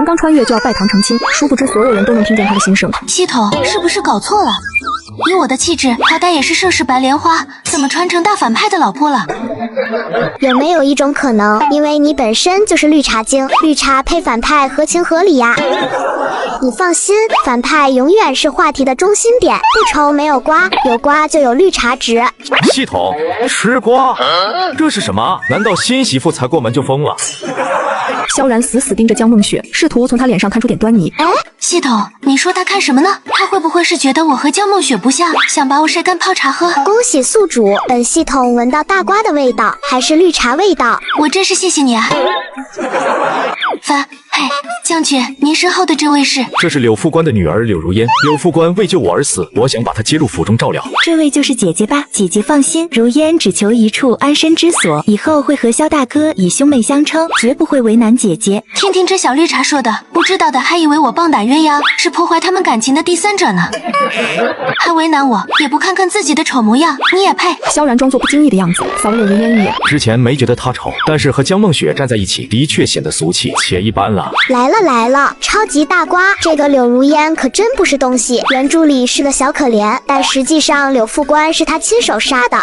刚穿越就要拜堂成亲，殊不知所有人都能听见他的心声。系统是不是搞错了？以我的气质，好歹也是盛世白莲花，怎么穿成大反派的老婆了？有没有一种可能，因为你本身就是绿茶精，绿茶配反派合情合理呀？你放心，反派永远是话题的中心点，不愁没有瓜，有瓜就有绿茶值。系统吃瓜，这是什么？难道新媳妇才过门就疯了？萧然死死盯着江梦雪，试图从她脸上看出点端倪。系统，你说他看什么呢？他会不会是觉得我和江梦雪不像，想把我晒干泡茶喝？恭喜宿主，本系统闻到大瓜的味道，还是绿茶味道。我真是谢谢你啊。将军，您身后的这位是？这是柳副官的女儿柳如烟。柳副官为救我而死，我想把她接入府中照料。这位就是姐姐吧？姐姐放心，如烟只求一处安身之所，以后会和萧大哥以兄妹相称，绝不会为难姐姐。听听这小绿茶说的，不知道的还以为我棒打鸳鸯，是破坏他们感情的第三者呢。还为难我，也不看看自己的丑模样，你也配？萧然装作不经意的样子，扫了柳如烟一眼。之前没觉得她丑，但是和江梦雪站在一起，的确显得俗气且一般了。来了，超级大瓜！这个柳如烟可真不是东西，原著里是个小可怜，但实际上柳副官是他亲手杀的。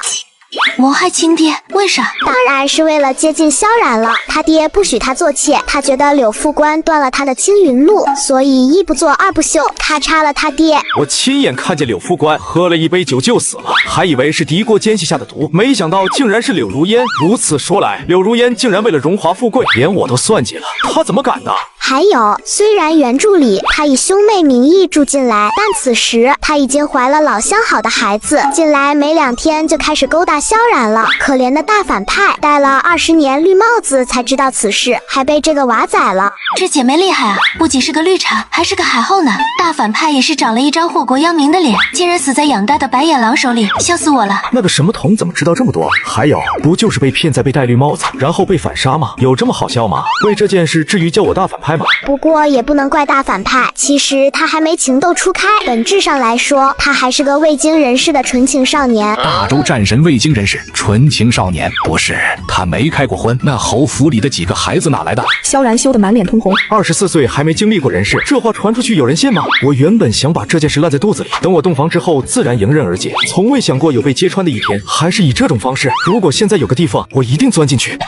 谋害亲爹，为啥？当然是为了接近萧然了。他爹不许他做妾，他觉得柳副官断了他的青云路，所以一不做二不休，咔嚓了他爹。我亲眼看见柳副官喝了一杯酒就死了，还以为是敌国奸细下的毒，没想到竟然是柳如烟。如此说来，柳如烟竟然为了荣华富贵，连我都算计了，她怎么敢的？还有，虽然原著里他以兄妹名义住进来，但此时他已经怀了老相好的孩子，进来没2天就开始勾搭萧然了。可怜的大反派，戴了20年绿帽子才知道此事，还被这个娃宰了。这姐妹厉害啊，不仅是个绿茶，还是个海后呢。大反派也是长了一张祸国殃民的脸，竟然死在养大的白眼狼手里，笑死我了。那个什么童怎么知道这么多？还有，不就是被骗在被戴绿帽子，然后被反杀吗？有这么好笑吗？为这件事至于叫我大反派吗？不过也不能怪大反派，其实他还没情窦初开，本质上来说，他还是个未经人事的纯情少年。大周战神未经人事，纯情少年，不是他没开过婚，那侯府里的几个孩子哪来的？萧然羞得满脸通红。24岁还没经历过人事，这话传出去有人信吗？我原本想把这件事烂在肚子里，等我洞房之后自然迎刃而解，从未想过有被揭穿的一天，还是以这种方式。如果现在有个地方，我一定钻进去。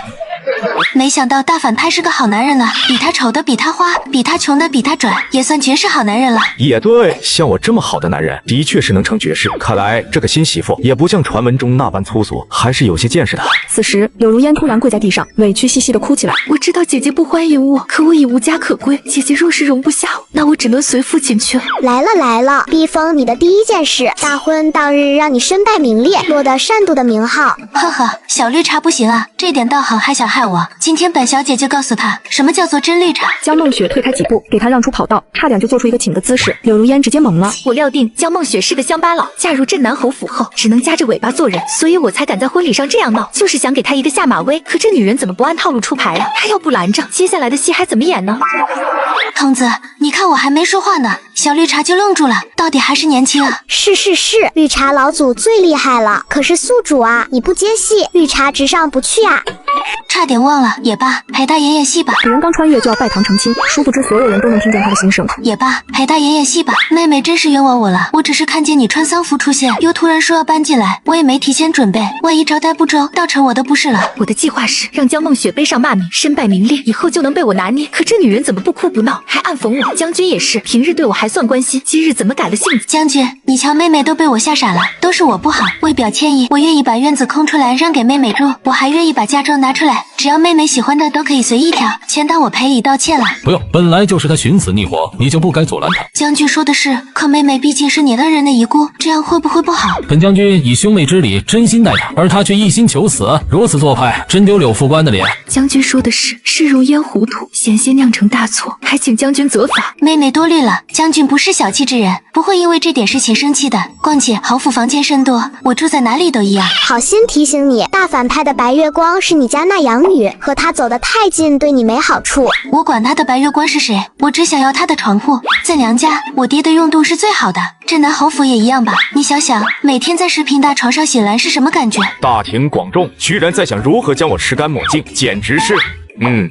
没想到大反派是个好男人呢，比他丑的比他花，比他穷的比他拽，也算绝世好男人了。也对，像我这么好的男人，的确是能成绝世。看来这个新媳妇也不像传闻中那般粗俗，还是有些见识的。此时，柳如烟突然跪在地上，委屈兮兮地哭起来。我知道姐姐不欢迎我，可我已无家可归。姐姐若是容不下我，那我只能随父亲去了。来了，逼疯你的第一件事，大婚当日让你身败名裂，落得善妒的名号。呵呵，小绿茶不行啊，这点倒好，还想害我。今天本小姐就告诉他什么叫做真绿茶。江梦雪退开几步，给他让出跑道，差点就做出一个请的姿势。柳如烟直接懵了。我料定江梦雪是个乡巴佬，嫁入镇南侯府后只能夹着尾巴做人，所以我才敢在婚礼上这样闹，就是想给她一个下马威。可这女人怎么不按套路出牌啊？她要不拦着，接下来的戏还怎么演呢？童子，你看我还没说话呢，小绿茶就愣住了，到底还是年轻啊。是，绿茶老祖最厉害了。可是宿主啊，你不接戏，绿茶直上不去啊。差点忘了，也罢，陪他演戏吧。本人刚穿越就要拜堂成亲，殊不知所有人都能听见他的心声。也罢，陪他演戏吧。妹妹真是冤枉我了，我只是看见你穿丧服出现，又突然说要搬进来，我也没提前准备，万一招待不周，倒成我的不是了。我的计划是让江梦雪背上骂名，身败名裂，以后就能被我拿捏。可这女人怎么不哭不闹，还暗讽我？将军也是，平日对我还算关心，今日怎么改了性子？将军，你瞧妹妹都被我吓傻了，都是我不好。为表歉意，我愿意把院子空出来让给妹妹住，我还愿意把嫁妆拿出来，只要妹妹喜欢的都可以随意挑，全当我赔礼道歉了。不用，本来就是他寻死觅活，你就不该阻拦他。将军说的是，可妹妹毕竟是你的人的遗孤，这样会不会不好？本将军以兄妹之礼真心待他，而他却一心求死，如此做派，真丢柳副官的脸。将军说的是如烟糊涂，险些酿成大错，还请将军责罚。妹妹多虑了，将军不是小气之人，不会因为这点事情生气的。况且侯府房间甚多，我住在哪里都一样。好心提醒你，大反派的白月光是你家那养女，和她走得太近对你没好处。我管他的白月光是谁，我只想要他的床铺。在娘家，我爹的用度是最好的，镇南侯府也一样吧。你想想，每天在10平大床上醒来是什么感觉？大庭广众，居然在想如何将我吃干抹净，简直是……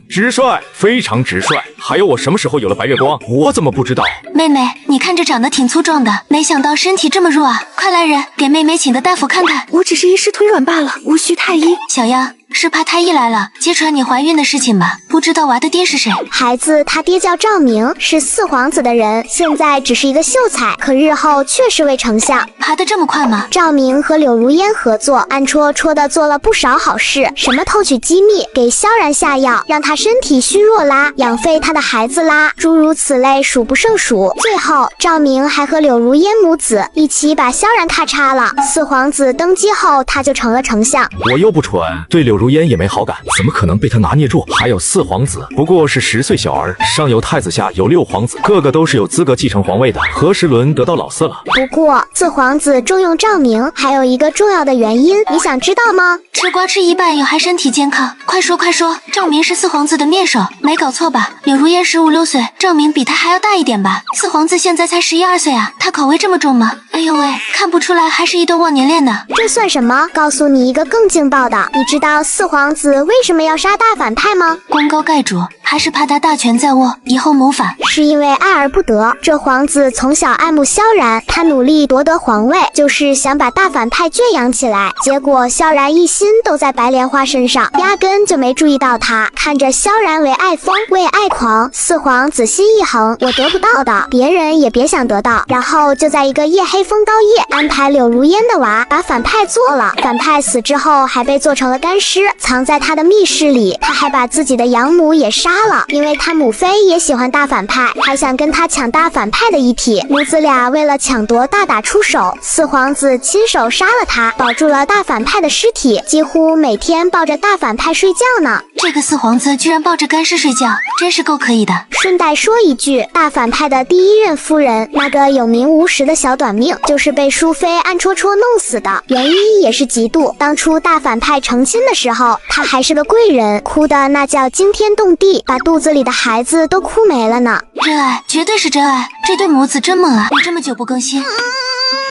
直率，非常直率。还有我什么时候有了白月光？我怎么不知道？妹妹，你看着长得挺粗壮的，没想到身体这么弱啊！快来人，给妹妹请的大夫看看。我只是一时腿软罢了，无需太医。小样，是怕太医来了，揭穿你怀孕的事情吧？不知道娃的爹是谁？孩子他爹叫赵明，是四皇子的人，现在只是一个秀才，可日后却是位丞相。爬得这么快吗？赵明和柳如烟合作，暗戳戳的做了不少好事，什么偷取机密，给萧然下药，让他身体虚弱啦，养废他的孩子啦，诸如此类数不胜数。最后，赵明还和柳如烟母子一起把萧然咔嚓了。四皇子登基后，他就成了丞相。我又不蠢，对柳如烟也没好感，怎么可能被他拿捏住？还有四皇子，不过是10岁小儿，上有太子，下有6皇子，个个都是有资格继承皇位的，何时轮得到老四了？不过，四皇子重用赵明，还有一个重要的原因，你想知道吗？吃瓜吃一半，有害身体健康。快说快说，赵明是四皇子的面首，没搞错吧？柳如烟15、16岁，赵明比他还要大一点吧？四皇子现在才11、12岁啊，他口味这么重吗？哎呦喂，看不出来还是一段忘年恋呢。这算什么？告诉你一个更劲爆的，你知道四皇子为什么要杀大反派吗？功高盖主，还是怕他大权在握，以后谋反？是因为爱而不得。这皇子从小爱慕萧然，他努力夺得皇位，就是想把大反派圈养起来。结果萧然一心都在白莲花身上，压根就没注意到他。看着萧然为爱疯，为爱狂，四皇子心一横，我得不到的，别人也别想得到。然后就在一个夜黑风高夜，安排柳如烟的娃把反派做了。反派死之后，还被做成了干尸，藏在他的密室里。他还把自己的养母也杀了，因为他母妃也喜欢大反派，还想跟他抢大反派的遗体。母子俩为了抢夺大打出手，四皇子亲手杀了他，保住了大反派的尸体，几乎每天抱着大反派睡觉呢。这个四皇子居然抱着干尸睡觉，真是够可以的。顺带说一句，大反派的第一任夫人，那个有名无实的小短命，就是被淑妃暗戳戳弄死的，原因也是嫉妒。当初大反派成亲的时候，她还是个贵人，哭的那叫惊天动地，把肚子里的孩子都哭没了呢。真爱，绝对是真爱，这对母子真萌啊！你这么久不更新，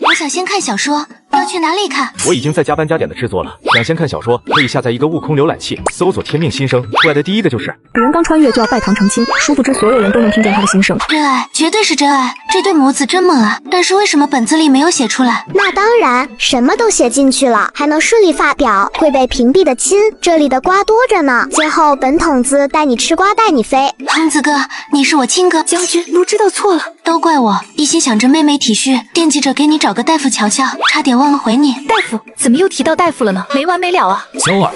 我想先看小说，要去哪里看？我已经在加班加点的制作了。想先看小说，可以下载一个悟空浏览器，搜索天命新生，出来的第一个就是。古人刚穿越就要拜堂成亲，殊不知所有人都能听见他的心声。真爱，绝对是真爱，这对母子真萌啊！但是为什么本子里没有写出来？那当然，什么都写进去了，还能顺利发表，会被屏蔽的亲，这里的瓜多着呢。今后本筒子带你吃瓜带你飞。童子哥，你是我亲哥。将军，奴知道错了，都怪我，一心想着妹妹体虚，惦记着给你找个大夫瞧瞧，差点忘了回你。大夫，怎么又提到大夫了呢？没完没了啊！萧儿，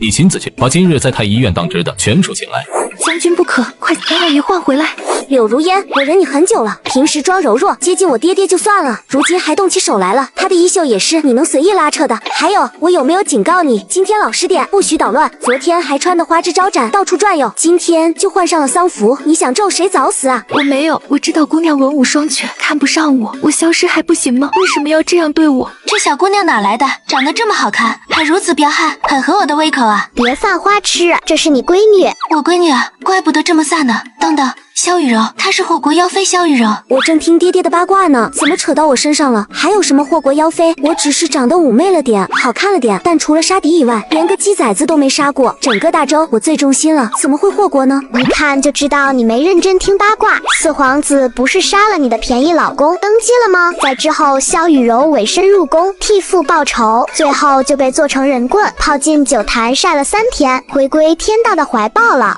你亲自去把今日在太医院当值的全数请来。将军不可，快把老爷唤回来。柳如烟，我忍你很久了，平时装柔弱接近我爹爹就算了，如今还动起手来了。他的衣袖也是你能随意拉扯的。还有，我有没有警告你，今天老实点，不许捣乱。昨天还穿得花枝招展，到处转悠，今天就换上了丧服，你想咒谁早死啊？我没有，我知道姑娘文武双全，看不上我，我消失还不行吗？为什么要这样对我？这小姑娘哪来的？长得这么好看，还如此彪悍，很合我的胃口啊！别犯花痴，这是你闺女。我闺女啊，怪不得这么飒呢。等等，萧雨柔，她是祸国妖妃萧雨柔。我正听爹爹的八卦呢，怎么扯到我身上了？还有什么祸国妖妃？我只是长得妩媚了点，好看了点，但除了杀敌以外，连个鸡崽子都没杀过。整个大周我最忠心了，怎么会祸国呢？一看就知道你没认真听八卦。四皇子不是杀了你的便宜老公登基了吗？在之后，萧雨柔委身入宫替父报仇，最后就被做成人棍，泡进酒坛晒了3天，回归天道的怀抱了。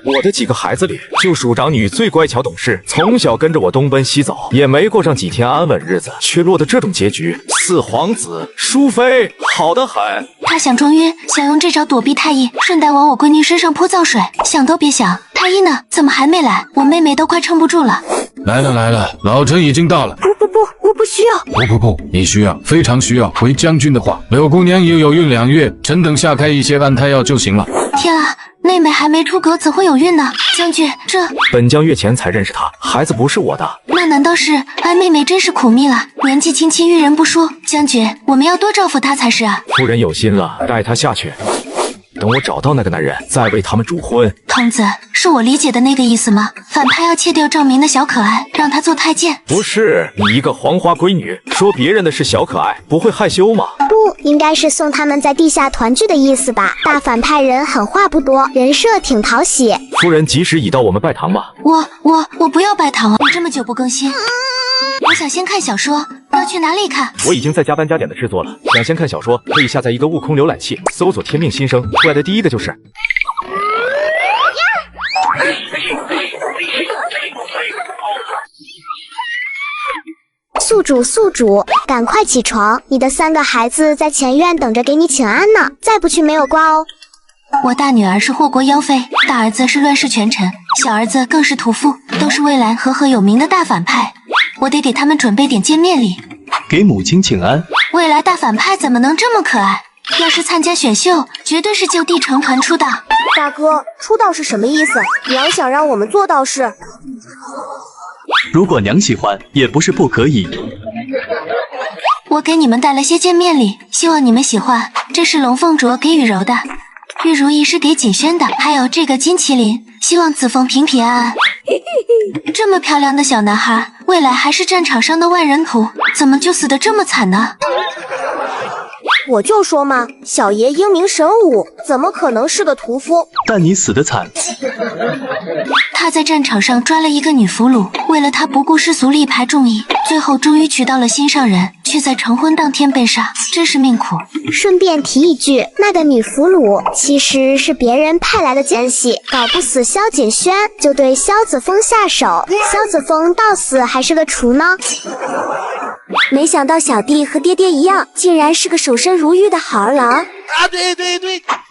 我的几个孩子里，就属长女最乖巧懂事，从小跟着我东奔西走，也没过上几天安稳日子，却落得这种结局。四皇子，淑妃，好得很。他想装晕，想用这招躲避太医，顺带往我闺女身上泼脏水，想都别想。太医呢？怎么还没来？我妹妹都快撑不住了。来了来了，老臣已经到了。不，我不需要。不，你需要，非常需要。回将军的话，柳姑娘也有孕2月，臣等下开一些安胎药就行了。天啊，妹妹还没出阁，怎会有孕呢？将军，这本将月前才认识她，孩子不是我的。那难道是爱妹妹真是苦命了？年纪轻轻遇人不淑，将军，我们要多照顾她才是啊。夫人有心了，带她下去。等我找到那个男人，再为他们主婚。童子，是我理解的那个意思吗？反派要切掉赵明的小可爱，让他做太监？不是，你一个黄花闺女，说别人的是小可爱，不会害羞吗？不，应该是送他们在地下团聚的意思吧。大反派人狠话不多，人设挺讨喜。夫人吉时已到，我们拜堂吧。我不要拜堂啊！你这么久不更新，我想先看小说，要去哪里看？我已经在加班加点的制作了。想先看小说，可以下载一个悟空浏览器，搜索《天命新生》，出来的第一个就是。宿主，赶快起床！你的3个孩子在前院等着给你请安呢，再不去没有挂哦。我大女儿是祸国妖妃，大儿子是乱世权臣，小儿子更是屠夫，都是未来赫赫有名的大反派。我得给他们准备点见面礼。给母亲请安。未来大反派怎么能这么可爱？要是参加选秀，绝对是就地成团出道。大哥，出道是什么意思？娘想让我们做道士。如果娘喜欢，也不是不可以。我给你们带了些见面礼，希望你们喜欢。这是龙凤镯给雨柔的，玉如意是给锦轩的，还有这个金麒麟，希望子凤平平安安。这么漂亮的小男孩，未来还是战场上的万人屠，怎么就死得这么惨呢？我就说嘛，小爷英明神武，怎么可能是个屠夫？但你死得惨。他在战场上抓了一个女俘虏，为了他不顾世俗力排众议，最后终于娶到了心上人，却在成婚当天被杀，真是命苦。顺便提一句，那个女俘虏其实是别人派来的奸细，搞不死萧锦轩，就对萧子峰下手。萧子峰到死还是个厨呢。没想到小弟和爹爹一样，竟然是个守身如玉的好儿郎。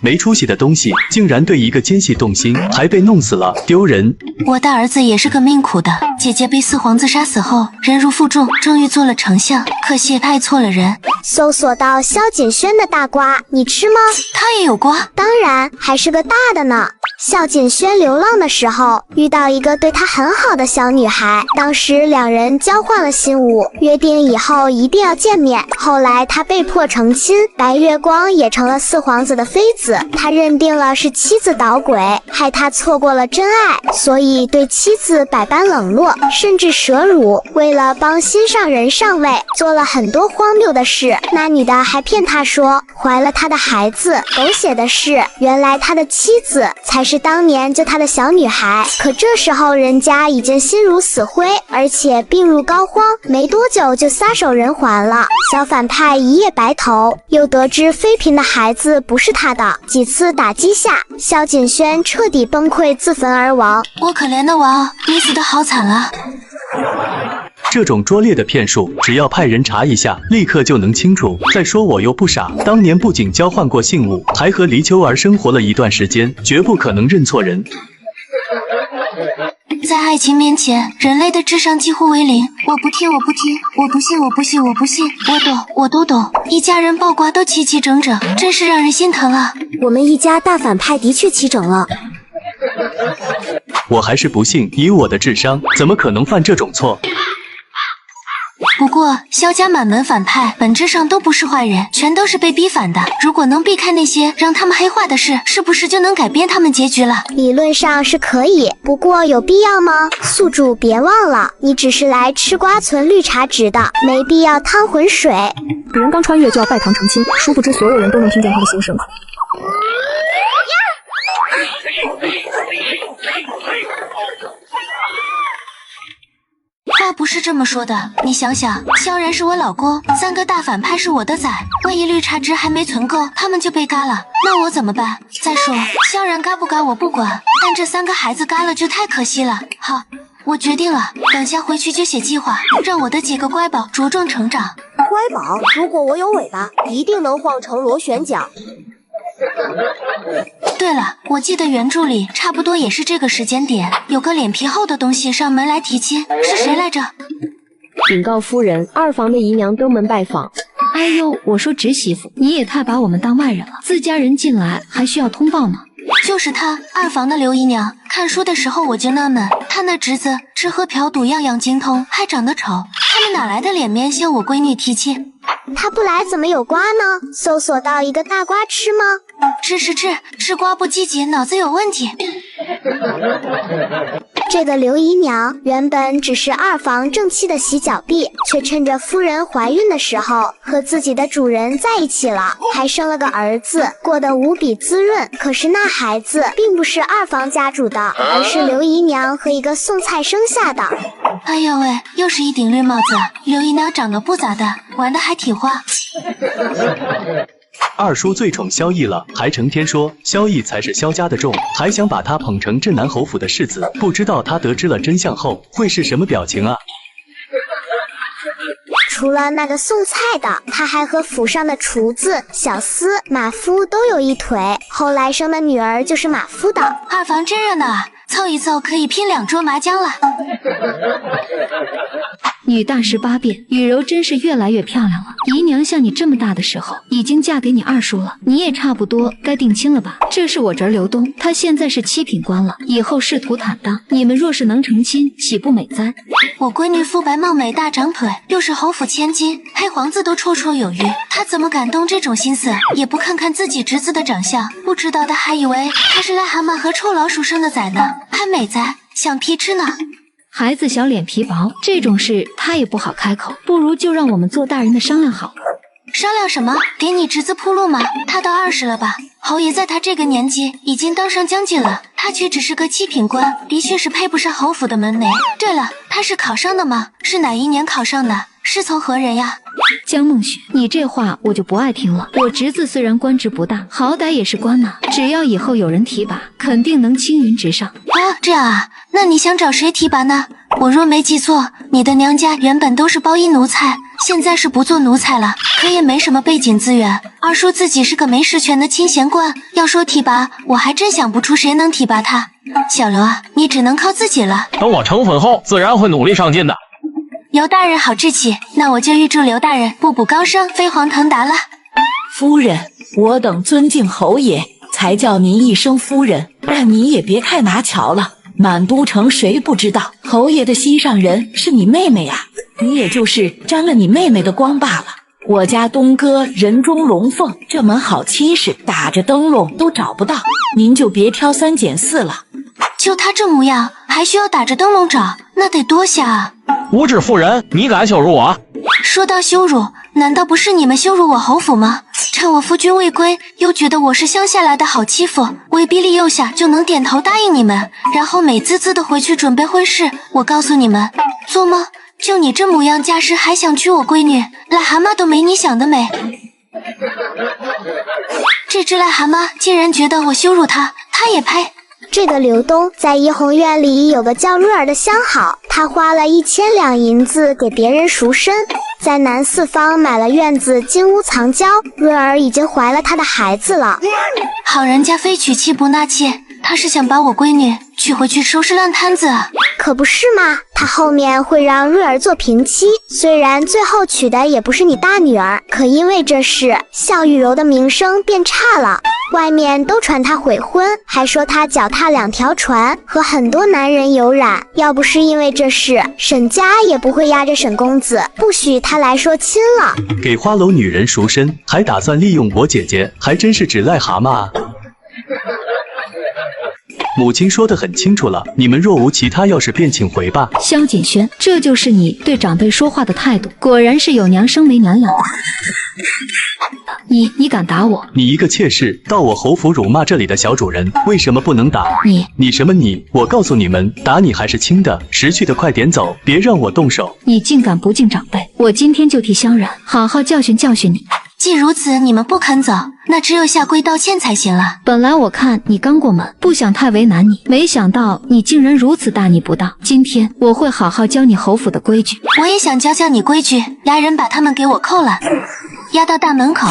没出息的东西，竟然对一个奸细动心，还被弄死了，丢人！我大儿子也是个命苦的，姐姐被四皇子杀死后，忍辱负重，终于做了丞相，可惜爱错了人。搜索到萧锦轩的大瓜，你吃吗？他也有瓜？当然，还是个大的呢。萧锦轩流浪的时候，遇到一个对他很好的小女孩，当时2人交换了信物，约定以后一定要见面。后来他被迫成亲，白月光也成了四皇子的妃子，他认定了是妻子捣鬼，害他错过了真爱，所以对妻子百般冷落，甚至舍辱。为了帮心上人上位，做了很多荒谬的事。那女的还骗他说怀了他的孩子。狗血的是，原来他的妻子才是当年救他的小女孩，可这时候人家已经心如死灰，而且病入膏肓，没多久就撒手人寰了。小反派一夜白头，又得知妃嫔的孩子不是他的，几次打击下，萧锦轩彻底崩溃自焚而亡。我可怜的娃，你死得好惨啊！这种拙劣的骗术，只要派人查一下，立刻就能清楚。再说我又不傻，当年不仅交换过信物，还和黎秋儿生活了一段时间，绝不可能认错人。在爱情面前，人类的智商几乎为零。我不听，我不听，我不信，我不信，我不信。我懂，我都懂。一家人爆瓜都齐齐整整，真是让人心疼啊！我们一家大反派的确齐整了。我还是不信，以我的智商，怎么可能犯这种错？不过，萧家满门反派本质上都不是坏人，全都是被逼反的。如果能避开那些让他们黑化的事，是不是就能改变他们结局了？理论上是可以，不过有必要吗？宿主别忘了，你只是来吃瓜存绿茶值的，没必要趟浑水。别人刚穿越就要拜堂成亲，殊不知所有人都能听见他的心声。话不是这么说的，你想想，萧然是我老公，3个大反派是我的崽，万一绿茶值还没存够，他们就被嘎了，那我怎么办？再说，萧然嘎不嘎我不管，但这3个孩子嘎了就太可惜了。好，我决定了，等下回去就写计划，让我的几个乖宝茁壮成长。乖宝，如果我有尾巴，一定能晃成螺旋桨。对了，我记得原著里差不多也是这个时间点，有个脸皮厚的东西上门来提亲，是谁来着？禀告夫人，二房的姨娘登门拜访。哎呦，我说侄媳妇，你也太把我们当外人了，自家人进来还需要通报吗？就是她，二房的刘姨娘。看书的时候我就纳闷，她那侄子吃喝嫖赌样样精通，还长得丑，他们哪来的脸面向我闺女提亲？他不来怎么有瓜呢？搜索到一个大瓜吃吗？吃瓜不积极，脑子有问题。这个刘姨娘原本只是二房正妻的洗脚婢，却趁着夫人怀孕的时候和自己的主人在一起了，还生了个儿子，过得无比滋润。可是那孩子并不是二房家主的，而是刘姨娘和一个送菜生下的。哎呦喂，又是一顶绿帽子。刘姨娘长得不咋的，玩的还挺花。二叔最宠萧逸了，还成天说萧逸才是萧家的重，还想把他捧成镇南侯府的世子。不知道他得知了真相后会是什么表情啊？除了那个送菜的，他还和府上的厨子、小厮、马夫都有一腿。后来生的女儿就是马夫的。二房真热闹啊，凑一凑可以拼2桌麻将了。女大18变，雨柔真是越来越漂亮了。姨娘像你这么大的时候，已经嫁给你二叔了，你也差不多该定亲了吧？这是我侄儿刘东，他现在是7品官了，以后仕途坦荡。你们若是能成亲，岂不美哉？我闺女肤白貌美，大长腿，又是侯府千金，黑皇子都绰绰有余，她怎么敢动这种心思？也不看看自己侄子的长相，不知道的还以为他是癞蛤蟆和臭老鼠生的崽呢，还美哉，想皮吃呢。孩子小脸皮薄，这种事他也不好开口，不如就让我们做大人的商量好了。商量什么？给你侄子铺路吗？他都20了吧？侯爷在他这个年纪已经当上将军了，他却只是个7品官，的确是配不上侯府的门楣。对了，他是考上的吗？是哪一年考上的？是从何人呀？江梦雪，你这话我就不爱听了。我侄子虽然官职不大，好歹也是官呐，只要以后有人提拔，肯定能青云直上。哦，这样啊，那你想找谁提拔呢？我若没记错，你的娘家原本都是包衣奴才，现在是不做奴才了，可也没什么背景资源。二叔自己是个没实权的清闲官，要说提拔，我还真想不出谁能提拔他。小刘啊，你只能靠自己了。等我成粉后，自然会努力上进的。刘大人好志气，那我就预祝刘大人步步高升，飞黄腾达了。夫人，我等尊敬侯爷，才叫您一声夫人，但你也别太拿巧了。满都城谁不知道侯爷的心上人是你妹妹呀？你也就是沾了你妹妹的光罢了。我家东哥人中龙凤，这门好亲事打着灯笼都找不到，您就别挑3拣4了。就他这模样，还需要打着灯笼找，那得多瞎啊！无知妇人，你敢羞辱我？说到羞辱，难道不是你们羞辱我侯府吗？趁我夫君未归，又觉得我是乡下来的好欺负，威逼利诱下就能点头答应你们，然后美滋滋的回去准备婚事。我告诉你们，做吗？就你这模样架势，还想娶我闺女？癞蛤蟆都没你想的美。这只癞蛤蟆竟然觉得我羞辱他，他也配？这个刘东在怡红院里有个叫瑞儿的相好，他花了1000两银子给别人赎身，在南四方买了院子金屋藏娇，瑞儿已经怀了他的孩子了。好人家非娶妻不纳妾，他是想把我闺女娶回去收拾烂摊子啊？可不是嘛，他后面会让瑞儿做平妻，虽然最后娶的也不是你大女儿，可因为这事，孝玉柔的名声变差了，外面都传她悔婚，还说她脚踏2条船，和很多男人有染。要不是因为这事，沈家也不会压着沈公子，不许他来说亲了。给花楼女人赎身，还打算利用我姐姐，还真是只癞蛤蟆啊！母亲说得很清楚了，你们若无其他要事便请回吧。萧锦轩，这就是你对长辈说话的态度，果然是有娘生没娘养。你敢打我？你一个妾室，到我侯府辱骂这里的小主人，为什么不能打？你什么你？我告诉你们，打你还是轻的，识趣的快点走，别让我动手。你竟敢不敬长辈，我今天就替萧然好好教训教训你。既如此，你们不肯走，那只有下跪道歉才行了。本来我看你刚过门，不想太为难你，没想到你竟然如此大逆不道。今天我会好好教你侯府的规矩。我也想教教你规矩，来人把他们给我扣了，押到大门口。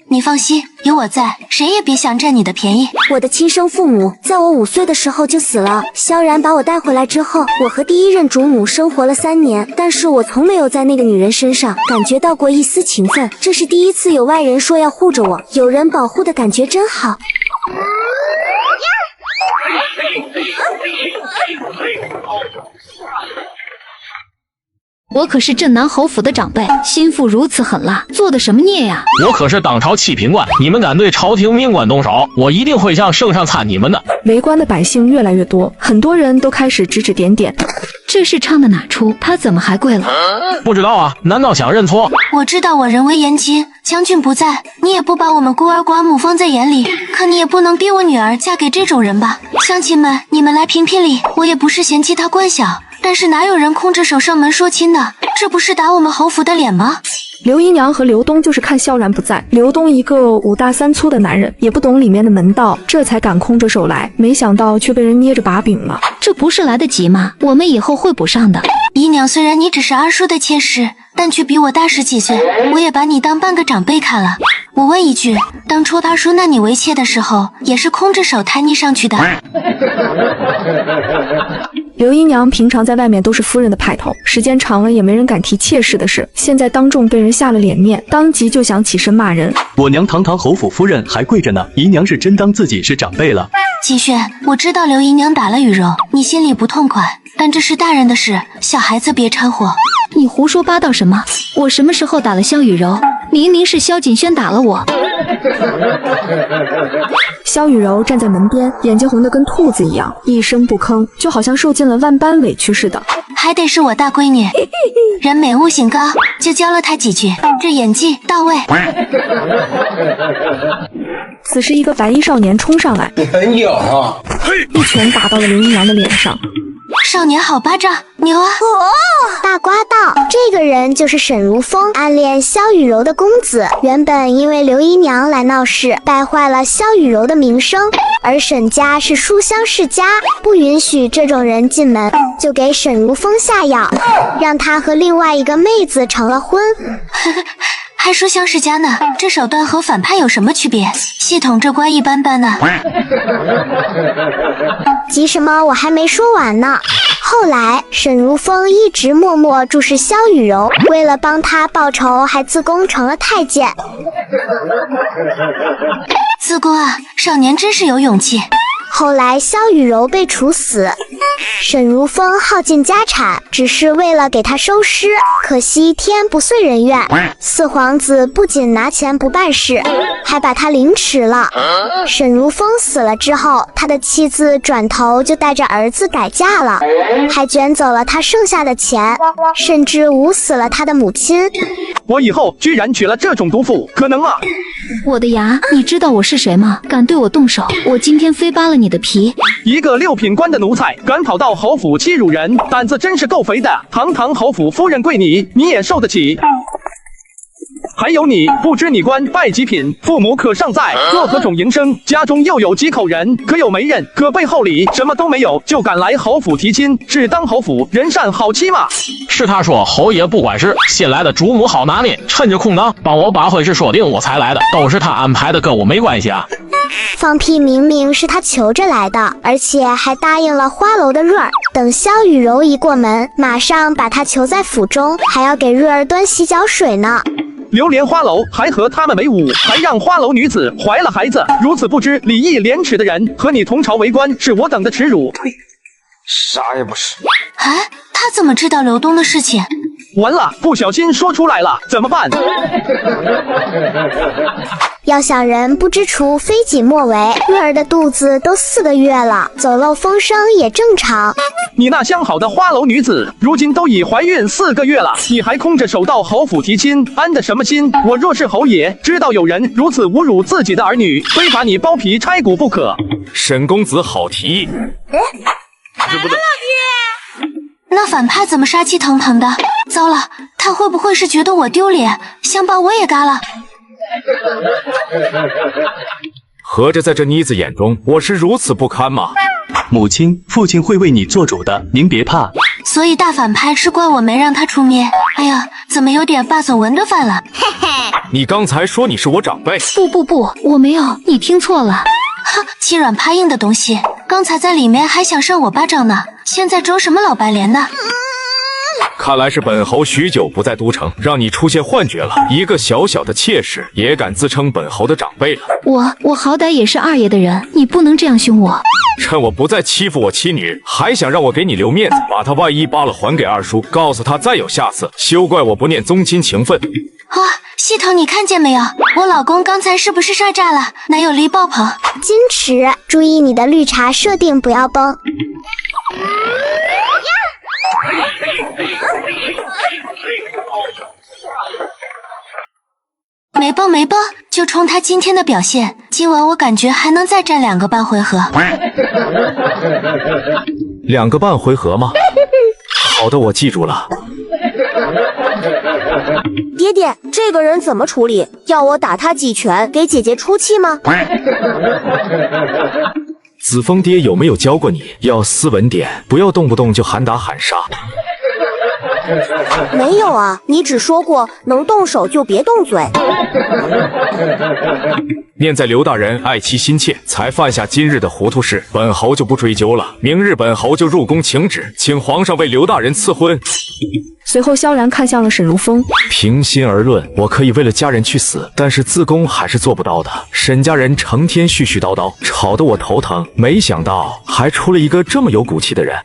你放心，有我在，谁也别想占你的便宜。我的亲生父母在我5岁的时候就死了，萧然把我带回来之后，我和第一任主母生活了3年，但是我从没有在那个女人身上感觉到过一丝情分，这是第一次有外人说要护着我，有人保护的感觉真好。我可是镇南侯府的长辈，心腹如此狠辣，做的什么孽呀？我可是当朝七品官，你们敢对朝廷命官动手，我一定会向圣上参你们的。围观的百姓越来越多，很多人都开始指指点点。这是唱的哪出？他怎么还跪了？不知道啊？难道想认错？我知道我人微言轻，将军不在，你也不把我们孤儿寡母放在眼里，可你也不能逼我女儿嫁给这种人吧？乡亲们，你们来评评理，我也不是嫌弃他官小，但是哪有人空着手上门说亲的？这不是打我们侯府的脸吗？刘姨娘和刘东就是看萧然不在，刘东一个5大3粗的男人，也不懂里面的门道，这才敢空着手来，没想到却被人捏着把柄了。这不是来得及吗？我们以后会补上的。姨娘，虽然你只是二叔的妾室，但却比我大10几岁，我也把你当半个长辈看了。我问一句，当初二叔纳你为妾的时候，也是空着手抬你上去的？刘姨娘平常在外面都是夫人的派头，时间长了也没人敢提妾室的事，现在当众被人下了脸面，当即就想起身骂人。我娘堂堂侯府夫人还跪着呢，姨娘是真当自己是长辈了。季轩，我知道刘姨娘打了雨柔，你心里不痛快，但这是大人的事，小孩子别掺和。你胡说八道什么？我什么时候打了萧雨柔？明明是萧锦轩打了我。萧雨柔站在门边，眼睛红得跟兔子一样，一声不吭，就好像受尽了万般委屈似的。还得是我大闺女，人美悟性高，就教了她几句，这演技到位。此时一个白衣少年冲上来，你很勇啊！一拳打到了刘姨娘的脸上。少年好巴掌，牛啊！大瓜道，这个人就是沈如风，暗恋萧雨柔的公子。原本因为刘姨娘来闹事，败坏了萧雨柔的名声，而沈家是书香世家，不允许这种人进门，就给沈如风下药，让他和另外一个妹子成了婚。还说相世家呢，这手段和反派有什么区别？系统这关一般般呢。急什么？我还没说完呢。后来，沈如风一直默默注视萧雨柔，为了帮他报仇，还自宫成了太监。自宫啊，少年真是有勇气。后来萧雨柔被处死，沈如风耗尽家产，只是为了给他收尸，可惜天不遂人愿。四皇子不仅拿钱不办事，还把他凌迟了。沈如风死了之后，他的妻子转头就带着儿子改嫁了，还卷走了他剩下的钱，甚至捂死了他的母亲。我以后居然娶了这种毒妇，可能吗？我的牙，你知道我是谁吗？敢对我动手，我今天非扒了你的皮！一个6品官的奴才，敢跑到侯府欺辱人，胆子真是够肥的。堂堂侯府夫人跪你，你也受得起？还有你，不知你官拜几品，父母可尚在？若何种营生？家中又有几口人？可有媒人？可背后里什么都没有，就敢来侯府提亲，是当侯府人善好欺吗？是他说侯爷不管事，新来的主母好拿捏，趁着空档帮我把婚事说定，我才来的，都是他安排的，跟我没关系啊。放屁，明明是他求着来的，而且还答应了花楼的瑞儿，等萧雨柔一过门，马上把他囚在府中，还要给瑞儿端洗脚水呢。流连花楼，还和他们为伍，还让花楼女子怀了孩子，如此不知礼义廉耻的人，和你同朝为官，是我等的耻辱。呸！啥也不是。哎，他怎么知道刘东的事情？完了，不小心说出来了，怎么办？要想人不知厨，非己莫为。瑞儿的肚子都4个月了，走漏风声也正常。你那相好的花楼女子，如今都已怀孕4个月了，你还空着手到侯府提亲，安的什么心？我若是侯爷，知道有人如此侮辱自己的儿女，非把你剥皮拆骨不可。沈公子好提议。那反派怎么杀气腾腾的？糟了，他会不会是觉得我丢脸，想把我也嘎了？合着在这妮子眼中，我是如此不堪吗？母亲、父亲会为你做主的，您别怕。所以大反派是怪我没让他出面。哎呀，怎么有点霸总文的范了？嘿嘿，你刚才说你是我长辈？不，我没有，你听错了。哼，欺软怕硬的东西，刚才在里面还想扇我巴掌呢，现在装什么老白脸呢？看来是本侯许久不在都城，让你出现幻觉了。一个小小的妾室，也敢自称本侯的长辈了？我好歹也是二爷的人，你不能这样凶我。趁我不再欺负我妻女，还想让我给你留面子，把他外衣扒了还给二叔，告诉他再有下次，休怪我不念宗亲情分。哇，系统你看见没有？我老公刚才是不是帅炸了？男友力爆棚！矜持，注意你的绿茶设定不要崩。没崩没崩，就冲他今天的表现，今晚我感觉还能再战2个半回合。2个半回合吗？好的，我记住了。爹爹，这个人怎么处理？要我打他几拳给姐姐出气吗？子枫爹有没有教过你要斯文点，不要动不动就喊打喊杀？没有啊，你只说过能动手就别动嘴。念在刘大人爱妻心切，才犯下今日的糊涂事，本侯就不追究了。明日本侯就入宫请旨，请皇上为刘大人赐婚。随后萧然看向了沈如风，平心而论，我可以为了家人去死，但是自宫还是做不到的。沈家人成天絮絮叨叨，吵得我头疼。没想到还出了一个这么有骨气的人。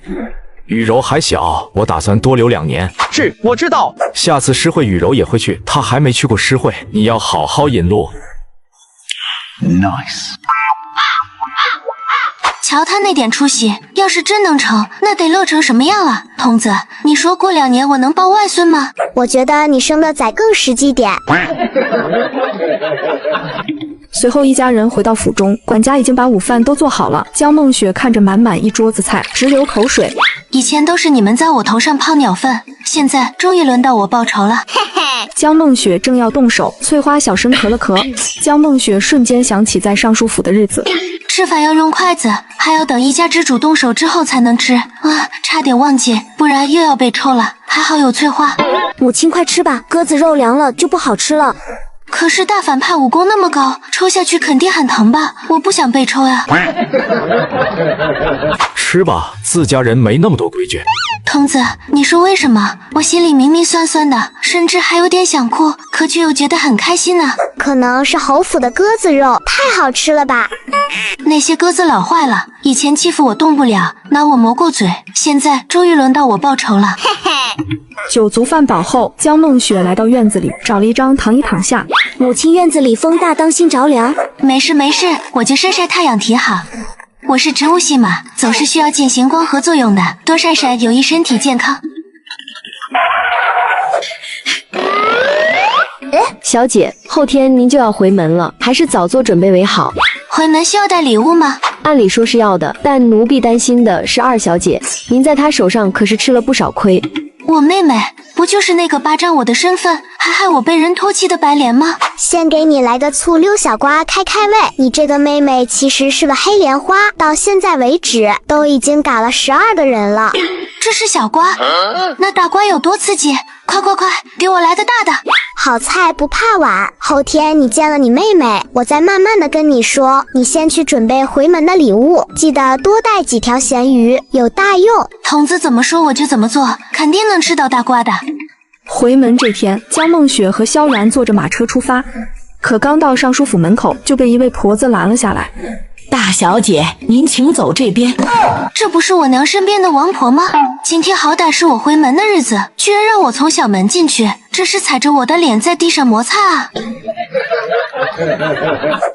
雨柔还小，我打算多留2年。是，我知道。下次诗会雨柔也会去，她还没去过诗会，你要好好引路。Nice。瞧他那点出息，要是真能成，那得乐成什么样啊！童子，你说过2年我能抱外孙吗？我觉得你生的崽更实际点。随后一家人回到府中，管家已经把午饭都做好了。江梦雪看着满满一桌子菜，直流口水。以前都是你们在我头上抛鸟粪，现在终于轮到我报仇了。江梦雪正要动手，翠花小声咳了咳。江梦雪瞬间想起在尚书府的日子，吃饭要用筷子，还要等一家之主动手之后才能吃啊！差点忘记，不然又要被抽了。还好有翠花。母亲快吃吧，鸽子肉凉了就不好吃了。可是大反派武功那么高，抽下去肯定很疼吧？我不想被抽呀。吃吧，自家人没那么多规矩。童子，你说为什么？我心里明明酸酸的，甚至还有点想哭，可却又觉得很开心呢。可能是侯府的鸽子肉太好吃了吧？那些鸽子老坏了，以前欺负我动不了，拿我磨过嘴，现在终于轮到我报仇了。酒足饭饱后，江梦雪来到院子里，找了一张躺椅躺下。母亲院子里风大，当心着凉。没事没事，我就晒晒太阳挺好。我是植物系嘛，总是需要进行光合作用的，多晒晒有益身体健康。小姐，后天您就要回门了，还是早做准备为好。回门需要带礼物吗？按理说是要的，但奴婢担心的是二小姐，您在她手上可是吃了不少亏。我妹妹不就是那个霸占我的身份，还害我被人唾弃的白莲吗？先给你来个醋溜小瓜开开胃，你这个妹妹其实是个黑莲花，到现在为止都已经嘎了12个人了。这是小瓜，那大瓜有多刺激？快快快，给我来个大的！好菜不怕晚，后天你见了你妹妹，我再慢慢的跟你说。你先去准备回门的礼物，记得多带几条咸鱼，有大用。童子怎么说我就怎么做，肯定能吃到大瓜的。回门这天，江梦雪和萧然坐着马车出发，可刚到尚书府门口，就被一位婆子拦了下来。大小姐，您请走这边。这不是我娘身边的王婆吗？今天好歹是我回门的日子，居然让我从小门进去，这是踩着我的脸在地上摩擦啊！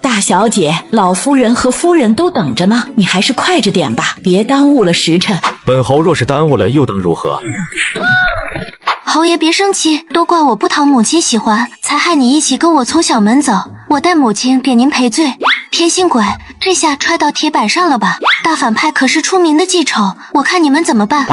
大小姐，老夫人和夫人都等着呢，你还是快着点吧，别耽误了时辰。本侯若是耽误了，又当如何？侯爷别生气，都怪我不讨母亲喜欢，才害你一起跟我从小门走。我代母亲给您赔罪。偏心鬼，这下踹到铁板上了吧？大反派可是出名的记仇，我看你们怎么办？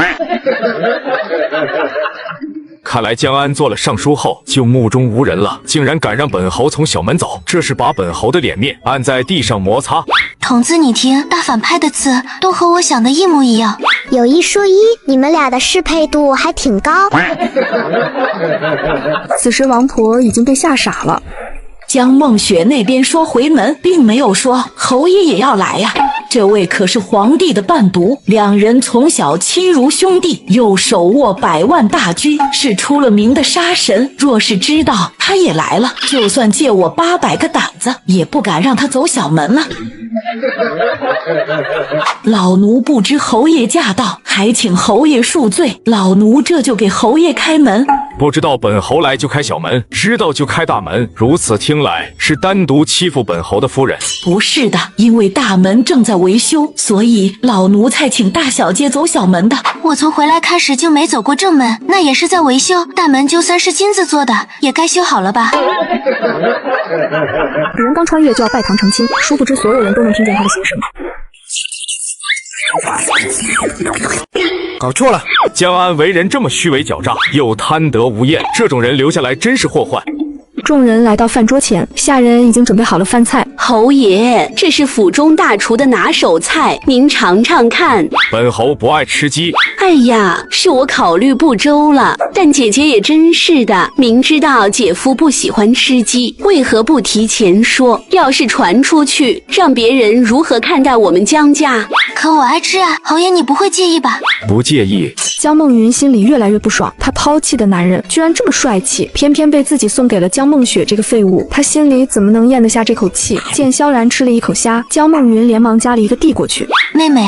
看来江安做了尚书后就目中无人了，竟然敢让本侯从小门走，这是把本侯的脸面按在地上摩擦。童子你听，大反派的词都和我想的一模一样。有一说一，你们俩的适配度还挺高。此时王婆已经被吓傻了。江梦雪那边说回门，并没有说侯爷也要来呀。这位可是皇帝的伴读，两人从小亲如兄弟，又手握100万大军，是出了名的杀神。若是知道他也来了，就算借我800个胆子，也不敢让他走小门了。老奴不知侯爷驾到，还请侯爷恕罪。老奴这就给侯爷开门。不知道本侯来就开小门，知道就开大门。如此听来，是单独欺负本侯的夫人？不是的，因为大门正在维修，所以老奴才请大小姐走小门的。我从回来开始就没走过正门，那也是在维修。大门就算是金子做的，也该修好了吧？别人刚穿越就要拜堂成亲，殊不知所有人都能听见他的心声。搞错了，江安为人这么虚伪狡诈，又贪得无厌，这种人留下来真是祸患。众人来到饭桌前，下人已经准备好了饭菜。侯爷，这是府中大厨的拿手菜，您尝尝看。本侯不爱吃鸡。哎呀，是我考虑不周了。但姐姐也真是的，明知道姐夫不喜欢吃鸡，为何不提前说？要是传出去，让别人如何看待我们江家？可我爱吃啊，侯爷你不会介意吧？不介意。江梦云心里越来越不爽，她抛弃的男人居然这么帅气，偏偏被自己送给了江梦雪这个废物，她心里怎么能咽得下这口气？见萧然吃了一口虾，江梦云连忙夹了一个递过去。妹妹，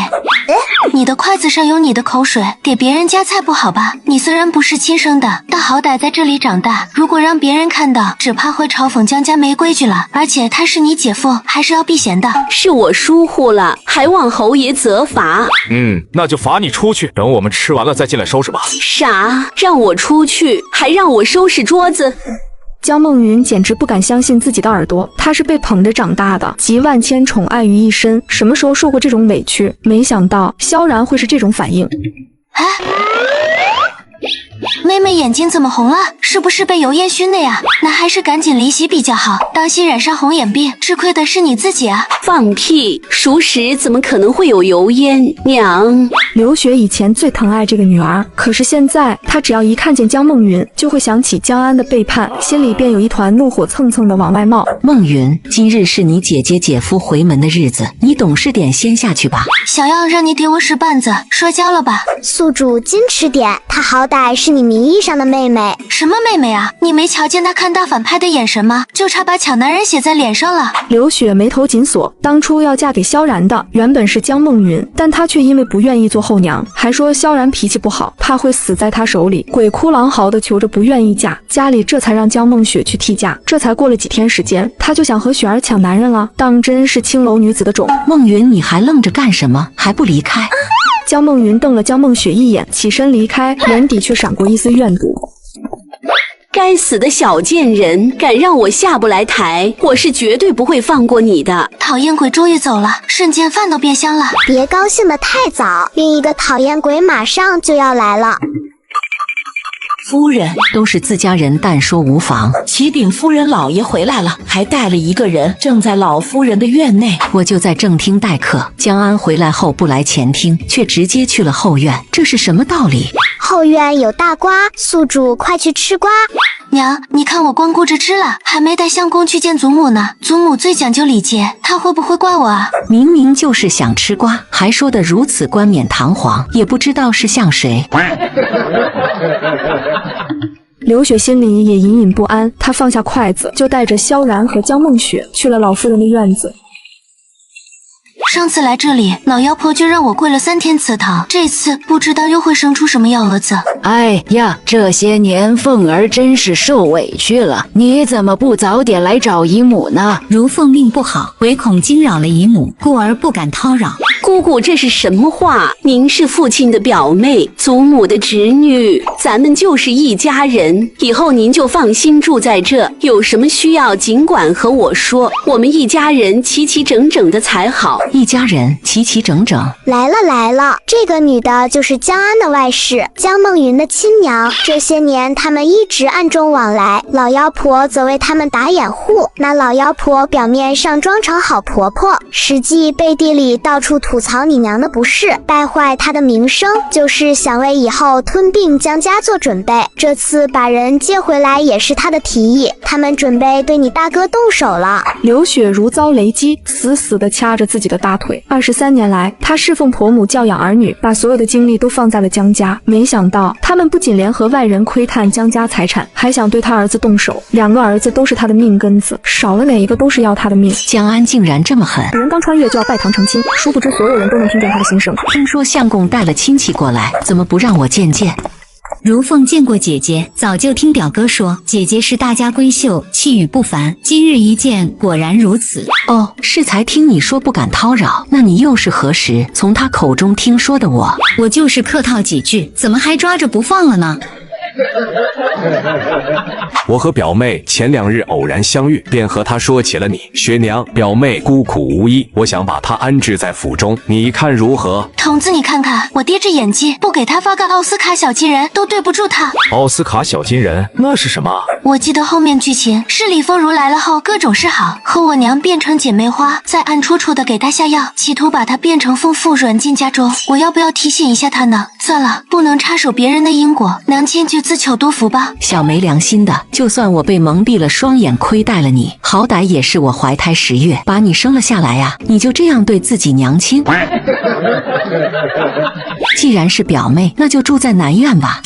你的筷子上有你的口水，给别人夹菜不好吧？你虽然不是亲生的，但好歹在这里长大，如果让别人看到，只怕会嘲讽江家没规矩了。而且他是你姐夫，还是要避嫌的。是我疏忽了，还望侯爷责罚。那就罚你出去，等我们吃完了再进来收拾吧。啥？让我出去，还让我收拾桌子？江梦云简直不敢相信自己的耳朵，她是被捧着长大的，集万千宠爱于一身，什么时候受过这种委屈？没想到萧然会是这种反应。妹妹眼睛怎么红了？是不是被油烟熏的呀？那还是赶紧离席比较好，当心染上红眼病，吃亏的是你自己啊！放屁！熟食怎么可能会有油烟？娘！刘雪以前最疼爱这个女儿，可是现在她只要一看见江梦云，就会想起江安的背叛，心里便有一团怒火蹭蹭的往外冒。梦云，今日是你姐姐姐夫回门的日子，你懂事点，先下去吧。小样，让你顶我使绊子，说教了吧？宿主矜持点，她好歹是你名义上的妹妹。什么妹妹啊？你没瞧见她看大反派的眼神吗？就差把抢男人写在脸上了。刘雪眉头紧锁，当初要嫁给萧然的原本是江梦云，但她却因为不愿意做后娘，还说萧然脾气不好，怕会死在她手里，鬼哭狼嚎的求着不愿意嫁，家里这才让江梦雪去替嫁。这才过了几天时间，她就想和雪儿抢男人了，当真是青楼女子的种。梦云，你还愣着干什么？还不离开？江梦云瞪了江梦雪一眼，起身离开，眼底却闪过一丝怨毒。该死的小贱人，敢让我下不来台，我是绝对不会放过你的。讨厌鬼终于走了，瞬间饭都变香了。别高兴得太早，另一个讨厌鬼马上就要来了。夫人，都是自家人，但说无妨。启禀夫人，老爷回来了，还带了一个人，正在老夫人的院内。我就在正厅待客，江安回来后不来前厅，却直接去了后院，这是什么道理？后院有大瓜，宿主快去吃瓜。娘，你看我光顾着吃了，还没带相公去见祖母呢。祖母最讲究礼节，她会不会怪我啊？明明就是想吃瓜，还说得如此冠冕堂皇，也不知道是像谁。刘雪心里也隐隐不安，她放下筷子，就带着萧然和江梦雪去了老夫人的院子。上次来这里，老妖婆就让我跪了3天祠堂，这次不知道又会生出什么幺蛾子。哎呀，这些年凤儿真是受委屈了，你怎么不早点来找姨母呢？如凤命不好，唯恐惊扰了姨母，故而不敢叨扰。姑姑，这是什么话？您是父亲的表妹，祖母的侄女，咱们就是一家人，以后您就放心住在这，有什么需要尽管和我说，我们一家人齐齐整整的才好。一家人齐齐整整。来了来了，这个女的就是江安的外室，江梦云的亲娘。这些年他们一直暗中往来，老妖婆则为他们打掩护。那老妖婆表面上装成好婆婆，实际背地里到处涂吐槽你娘的不是，败坏她的名声，就是想为以后吞并江家做准备。这次把人接回来也是她的提议，他们准备对你大哥动手了。刘雪如遭雷击，死死地掐着自己的大腿。23年来，她侍奉婆母教养儿女，把所有的精力都放在了江家。没想到他们不仅联合外人窥探江家财产，还想对他儿子动手。2个儿子都是他的命根子，少了哪一个都是要他的命。江安竟然这么狠！本人刚穿越就要拜堂成亲，殊不知所有人都能听见他的心声。听说相公带了亲戚过来，怎么不让我见见？如凤见过姐姐，早就听表哥说姐姐是大家闺秀，气宇不凡。今日一见，果然如此。哦，是才听你说不敢叨扰，那你又是何时从他口中听说的我？我就是客套几句，怎么还抓着不放了呢？我和表妹前2日偶然相遇，便和她说起了你。学娘，表妹孤苦无依，我想把她安置在府中，你看如何？童子，你看看，我爹这演技，不给他发个奥斯卡小金人都对不住他。奥斯卡小金人那是什么？我记得后面剧情是李凤如来了后各种示好，和我娘变成姐妹花，再暗戳戳的给她下药，企图把她变成凤妇软禁家中。我要不要提醒一下她呢？算了，不能插手别人的因果，娘亲就自求多福吧。小没良心的，就算我被蒙蔽了双眼，亏待了你，好歹也是我怀胎10月把你生了下来呀，你就这样对自己娘亲？既然是表妹，那就住在南院吧。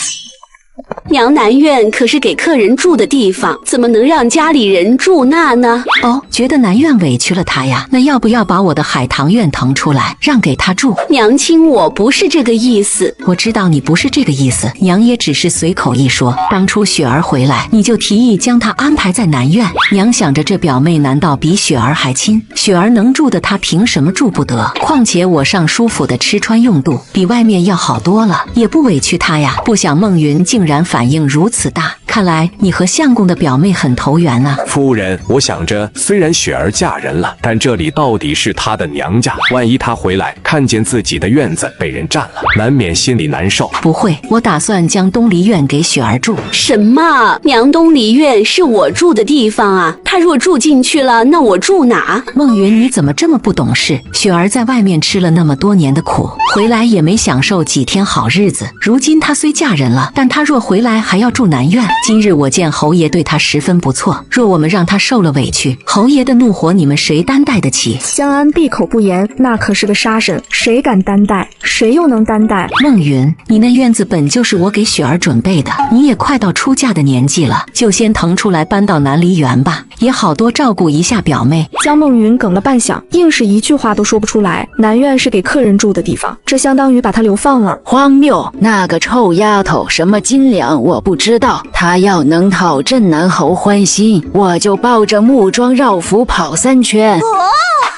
娘，南院可是给客人住的地方，怎么能让家里人住那呢？哦，觉得南院委屈了他呀？那要不要把我的海棠院腾出来，让给他住？娘亲，我不是这个意思。我知道你不是这个意思，娘也只是随口一说。当初雪儿回来，你就提议将她安排在南院。娘想着这表妹难道比雪儿还亲？雪儿能住的，她凭什么住不得？况且我上书府的吃穿用度比外面要好多了，也不委屈她呀。不想孟云竟然反应如此大，看来你和相公的表妹很投缘啊。夫人，我想着虽然雪儿嫁人了，但这里到底是她的娘家，万一她回来看见自己的院子被人占了，难免心里难受。不会，我打算将东篱院给雪儿住。什么？娘，东篱院是我住的地方啊，她若住进去了，那我住哪？孟云，你怎么这么不懂事？雪儿在外面吃了那么多年的苦，回来也没享受几天好日子。如今她虽嫁人了，但她若回来还要住南院。今日我见侯爷对她十分不错，若我们让她受了委屈，侯爷的怒火你们谁担待得起？江安闭口不言，那可是个杀神，谁敢担待？谁又能担待？孟云，你那院子本就是我给雪儿准备的，你也快到出嫁的年纪了，就先腾出来搬到南梨园吧，也好多照顾一下表妹。江孟云哽了半晌，硬是一句话都说不出来。南院是给客人住的地方，这相当于把她流放了。荒谬！那个臭丫头什么斤两我不知道，她要能讨镇南侯欢心，我就抱着木桩绕府跑3圈。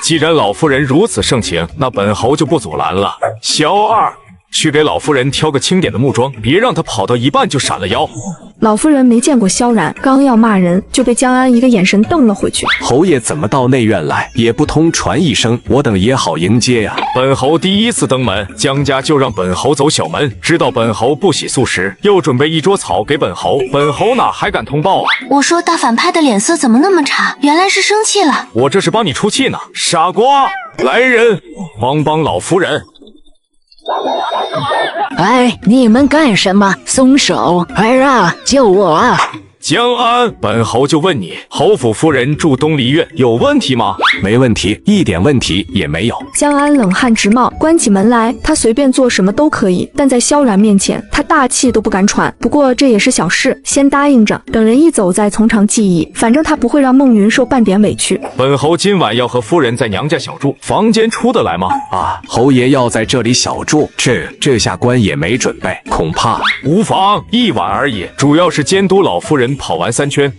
既然老夫人如此盛情，那本侯就不阻拦了。小二，去给老夫人挑个轻点的木桩，别让她跑到一半就闪了腰。老夫人没见过萧然，刚要骂人，就被江安一个眼神瞪了回去。侯爷怎么到内院来？也不通传一声，我等也好迎接呀。本侯第一次登门，江家就让本侯走小门，知道本侯不喜素食，又准备一桌草给本侯，本侯哪还敢通报啊？我说大反派的脸色怎么那么差？原来是生气了。我这是帮你出气呢，傻瓜！来人，帮老夫人。哎，你们干什么？松手！儿啊，救我啊！江安，本侯就问你，侯府夫人住东篱院有问题吗？没问题，一点问题也没有。江安冷汗直冒，关起门来，他随便做什么都可以，但在萧然面前，他大气都不敢喘。不过这也是小事，先答应着，等人一走再从长计议。反正他不会让孟云受半点委屈。本侯今晚要和夫人在娘家小住，房间出得来吗？啊，侯爷要在这里小住，这下官也没准备，恐怕无妨，一晚而已，主要是监督老夫人跑完3圈。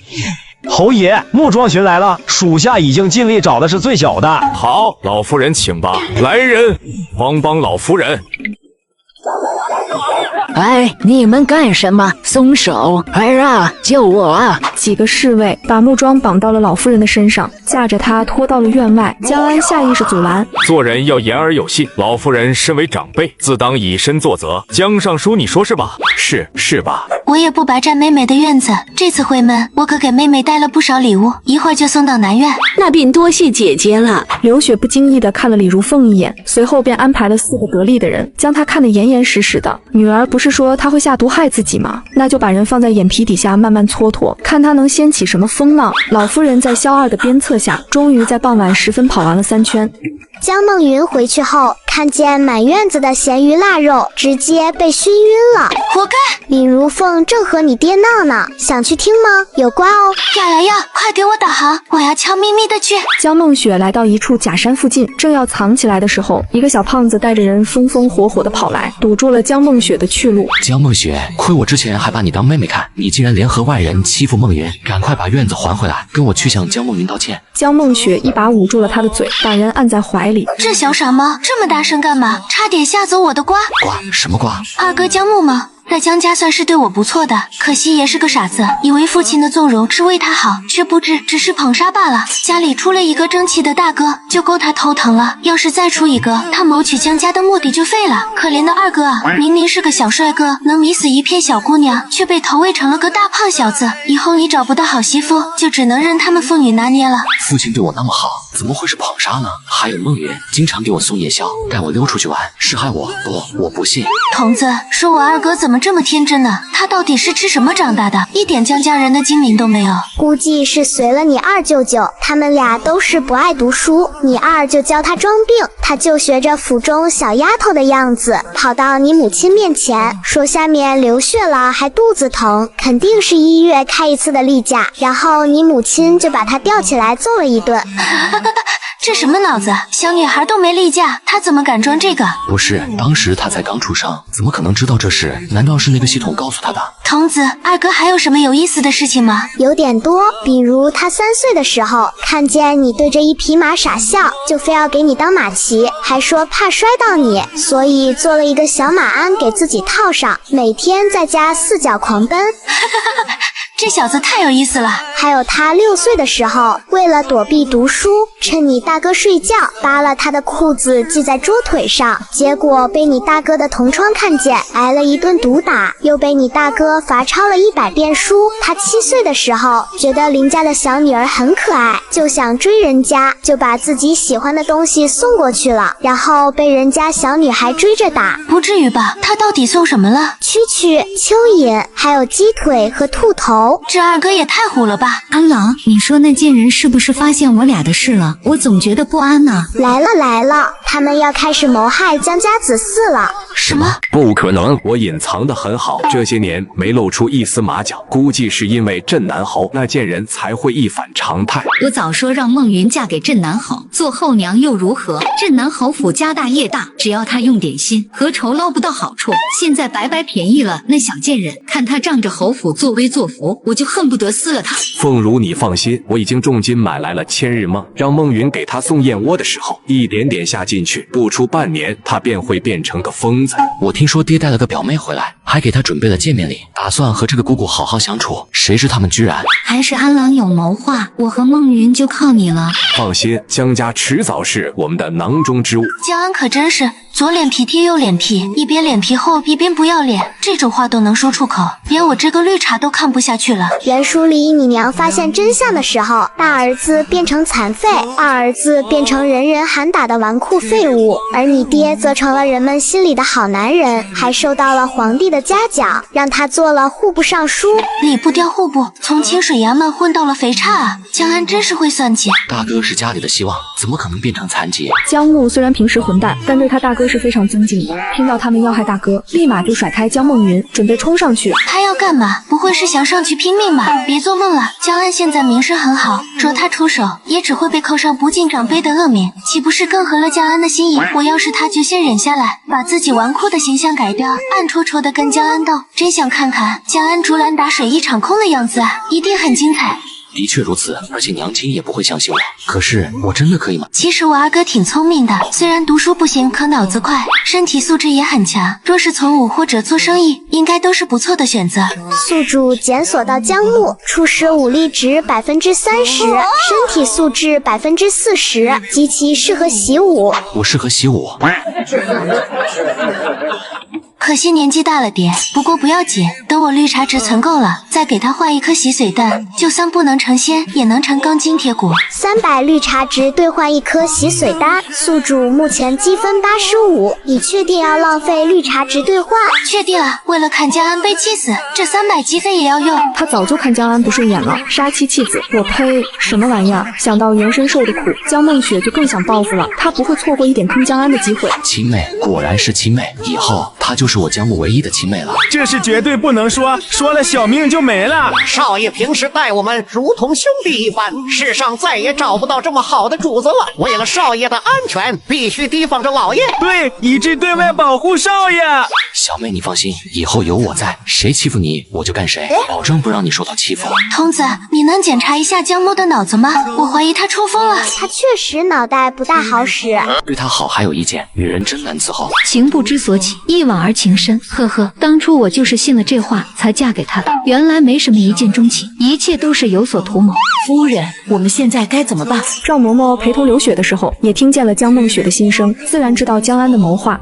侯爷，木桩寻来了，属下已经尽力找的是最小的。好，老夫人请吧。来人，帮老夫人。哎，你们干什么？松手！儿啊，救我啊！几个侍卫把木桩绑到了老夫人的身上，架着她拖到了院外。江安下意识阻拦，做人要言而有信，老夫人身为长辈，自当以身作则。江尚书，你说是吧？是吧？我也不白占妹妹的院子。这次回门，我可给妹妹带了不少礼物，一会儿就送到南院。那便多谢姐姐了。刘雪不经意地看了李如凤一眼，随后便安排了4个得力的人，将她看得严严实实的。女儿不是说她会下毒害自己吗？那就把人放在眼皮底下慢慢蹉跎，看她能掀起什么风浪。老夫人在萧二的鞭策下，终于在傍晚时分跑完了3圈。江梦云回去后，看见满院子的咸鱼腊肉，直接被熏晕了。活该！李如凤正和你爹闹呢，想去听吗？有瓜哦！要，快给我导航，我要悄咪咪的去。江梦雪来到一处假山附近，正要藏起来的时候，一个小胖子带着人风风火火的跑来，堵住了江梦雪的去路。江梦雪，亏我之前还把你当妹妹看，你竟然联合外人欺负梦云，赶快把院子还回来，跟我去向江梦云道歉。江梦雪一把捂住了他的嘴，把人按在怀里。这小傻猫这么大声干嘛？差点吓走我的瓜！瓜？什么瓜？二哥江木吗？在江家算是对我不错的，可惜爷是个傻子，以为父亲的纵容是为他好，却不知只是捧杀罢了。家里出了一个争气的大哥，就够他头疼了。要是再出一个，他谋取江家的目的就废了。可怜的二哥啊，明明是个小帅哥，能迷死一片小姑娘，却被投喂成了个大胖小子。以后你找不到好媳妇，就只能任他们父女拿捏了。父亲对我那么好，怎么会是捧杀呢？还有梦云，经常给我送夜宵，带我溜出去玩，是害我？不，我不信。童子，说我二哥怎么这么天真呢？他到底是吃什么长大的？一点江家人的精明都没有。估计是随了你二舅舅，他们俩都是不爱读书，你二就教他装病，他就学着府中小丫头的样子，跑到你母亲面前，说下面流血了还肚子疼，肯定是1月开一次的例假，然后你母亲就把他吊起来揍了一顿。这什么脑子？小女孩都没例假，她怎么敢装这个？不是，当时她才刚出生，怎么可能知道这事？难道是那个系统告诉她的？童子，二哥还有什么有意思的事情吗？有点多，比如他3岁的时候，看见你对着一匹马傻笑，就非要给你当马骑，还说怕摔到你，所以做了一个小马鞍给自己套上，每天在家4脚狂奔。这小子太有意思了。还有他6岁的时候，为了躲避读书，趁你大哥睡觉，扒了他的裤子系在桌腿上，结果被你大哥的同窗看见，挨了一顿毒打，又被你大哥罚抄了100遍书。他7岁的时候，觉得邻家的小女儿很可爱，就想追人家，就把自己喜欢的东西送过去了，然后被人家小女孩追着打。不至于吧？他到底送什么了？蛐蛐、蚯蚓，还有鸡腿和兔头。这二哥也太虎了吧！安郎，你说那贱人是不是发现我俩的事了？我总觉得不安呢。来了，他们要开始谋害江家子嗣了。什么？不可能！我隐藏得很好，这些年没露出一丝马脚，估计是因为镇南侯那贱人才会一反常态。我早说让梦云嫁给镇南侯，做后娘又如何？镇南侯府家大业大，只要他用点心，何愁捞不到好处？现在白白便宜了那小贱人，看他仗着侯府作威作福，我就恨不得撕了他。凤如，你放心，我已经重金买来了千日梦，让梦云给他送燕窝的时候，一点点下进去，不出半年，他便会变成个疯子。我听说爹带了个表妹回来，还给他准备了见面礼，打算和这个姑姑好好相处，谁知他们居然……还是安郎有谋划，我和梦云就靠你了。放心，江家迟早是我们的囊中之物。江安可真是左脸皮贴右脸皮，一边脸皮厚一边不要脸，这种话都能说出口，连我这个绿茶都看不下去了。原书里你娘发现真相的时候，大儿子变成残废，二儿子变成人人喊打的纨绔废物，而你爹则成了人们心里的好男人，还受到了皇帝的嘉奖，让他做了户部尚书。礼部调户部，从清水衙门混到了肥差啊！江安真是会算计。大哥是家里的希望，怎么可能变成残疾？江木虽然平时混蛋，但对他大哥是非常尊敬的。听到他们要害大哥，立马就甩开江梦云，准备冲上去。他要干嘛？不会是想上去拼命吧？别做梦了，江安现在名声很好，若他出手，也只会被扣上不敬长辈的恶名，岂不是更合了江安的心意？我要是他，就先忍下来，把自己纨绔的形象改掉，暗戳戳的跟江安斗。真想看看江安竹篮打水一场空的样子啊，一定很精彩。的确如此，而且娘亲也不会相信我。可是我真的可以吗？其实我二哥挺聪明的，虽然读书不行，可脑子快，身体素质也很强。若是从武或者做生意，应该都是不错的选择。宿主检索到江木，初始武力值30%，身体素质40%，极其适合习武。我适合习武。可惜年纪大了点，不过不要紧，等我绿茶值存够了，再给他换一颗洗髓蛋，就算不能成仙，也能成钢筋铁骨。300绿茶值兑换一颗洗髓丹，宿主目前积分85，你确定要浪费绿茶值兑换？确定啊，为了看江安被气死，这300积分也要用。他早就看江安不顺眼了，杀妻弃子，我呸，什么玩意儿！想到原身受的苦，江梦雪就更想报复了，他不会错过一点坑江安的机会。亲妹，果然是亲妹，以后她就是我江木唯一的亲妹了。这是绝对不能说，说了小命就没了。少爷平时待我们如同兄弟一般，世上再也找不到这么好的主子了。为了少爷的安全，必须提防着老爷。对，一致对外保护少爷。小妹，你放心，以后有我在，谁欺负你我就干谁，保证不让你受到欺负。童子，你能检查一下江木的脑子吗？我怀疑他抽风了。他确实脑袋不大好使。对他好还有意见，女人真难伺候。情不知所起，一往而情深。呵呵，当初我就是信了这话才嫁给他的。原来没什么一见钟情，一切都是有所图谋。夫人，我们现在该怎么办？赵嬷嬷陪同流血的时候，也听见了江梦雪的心声，自然知道江安的谋划。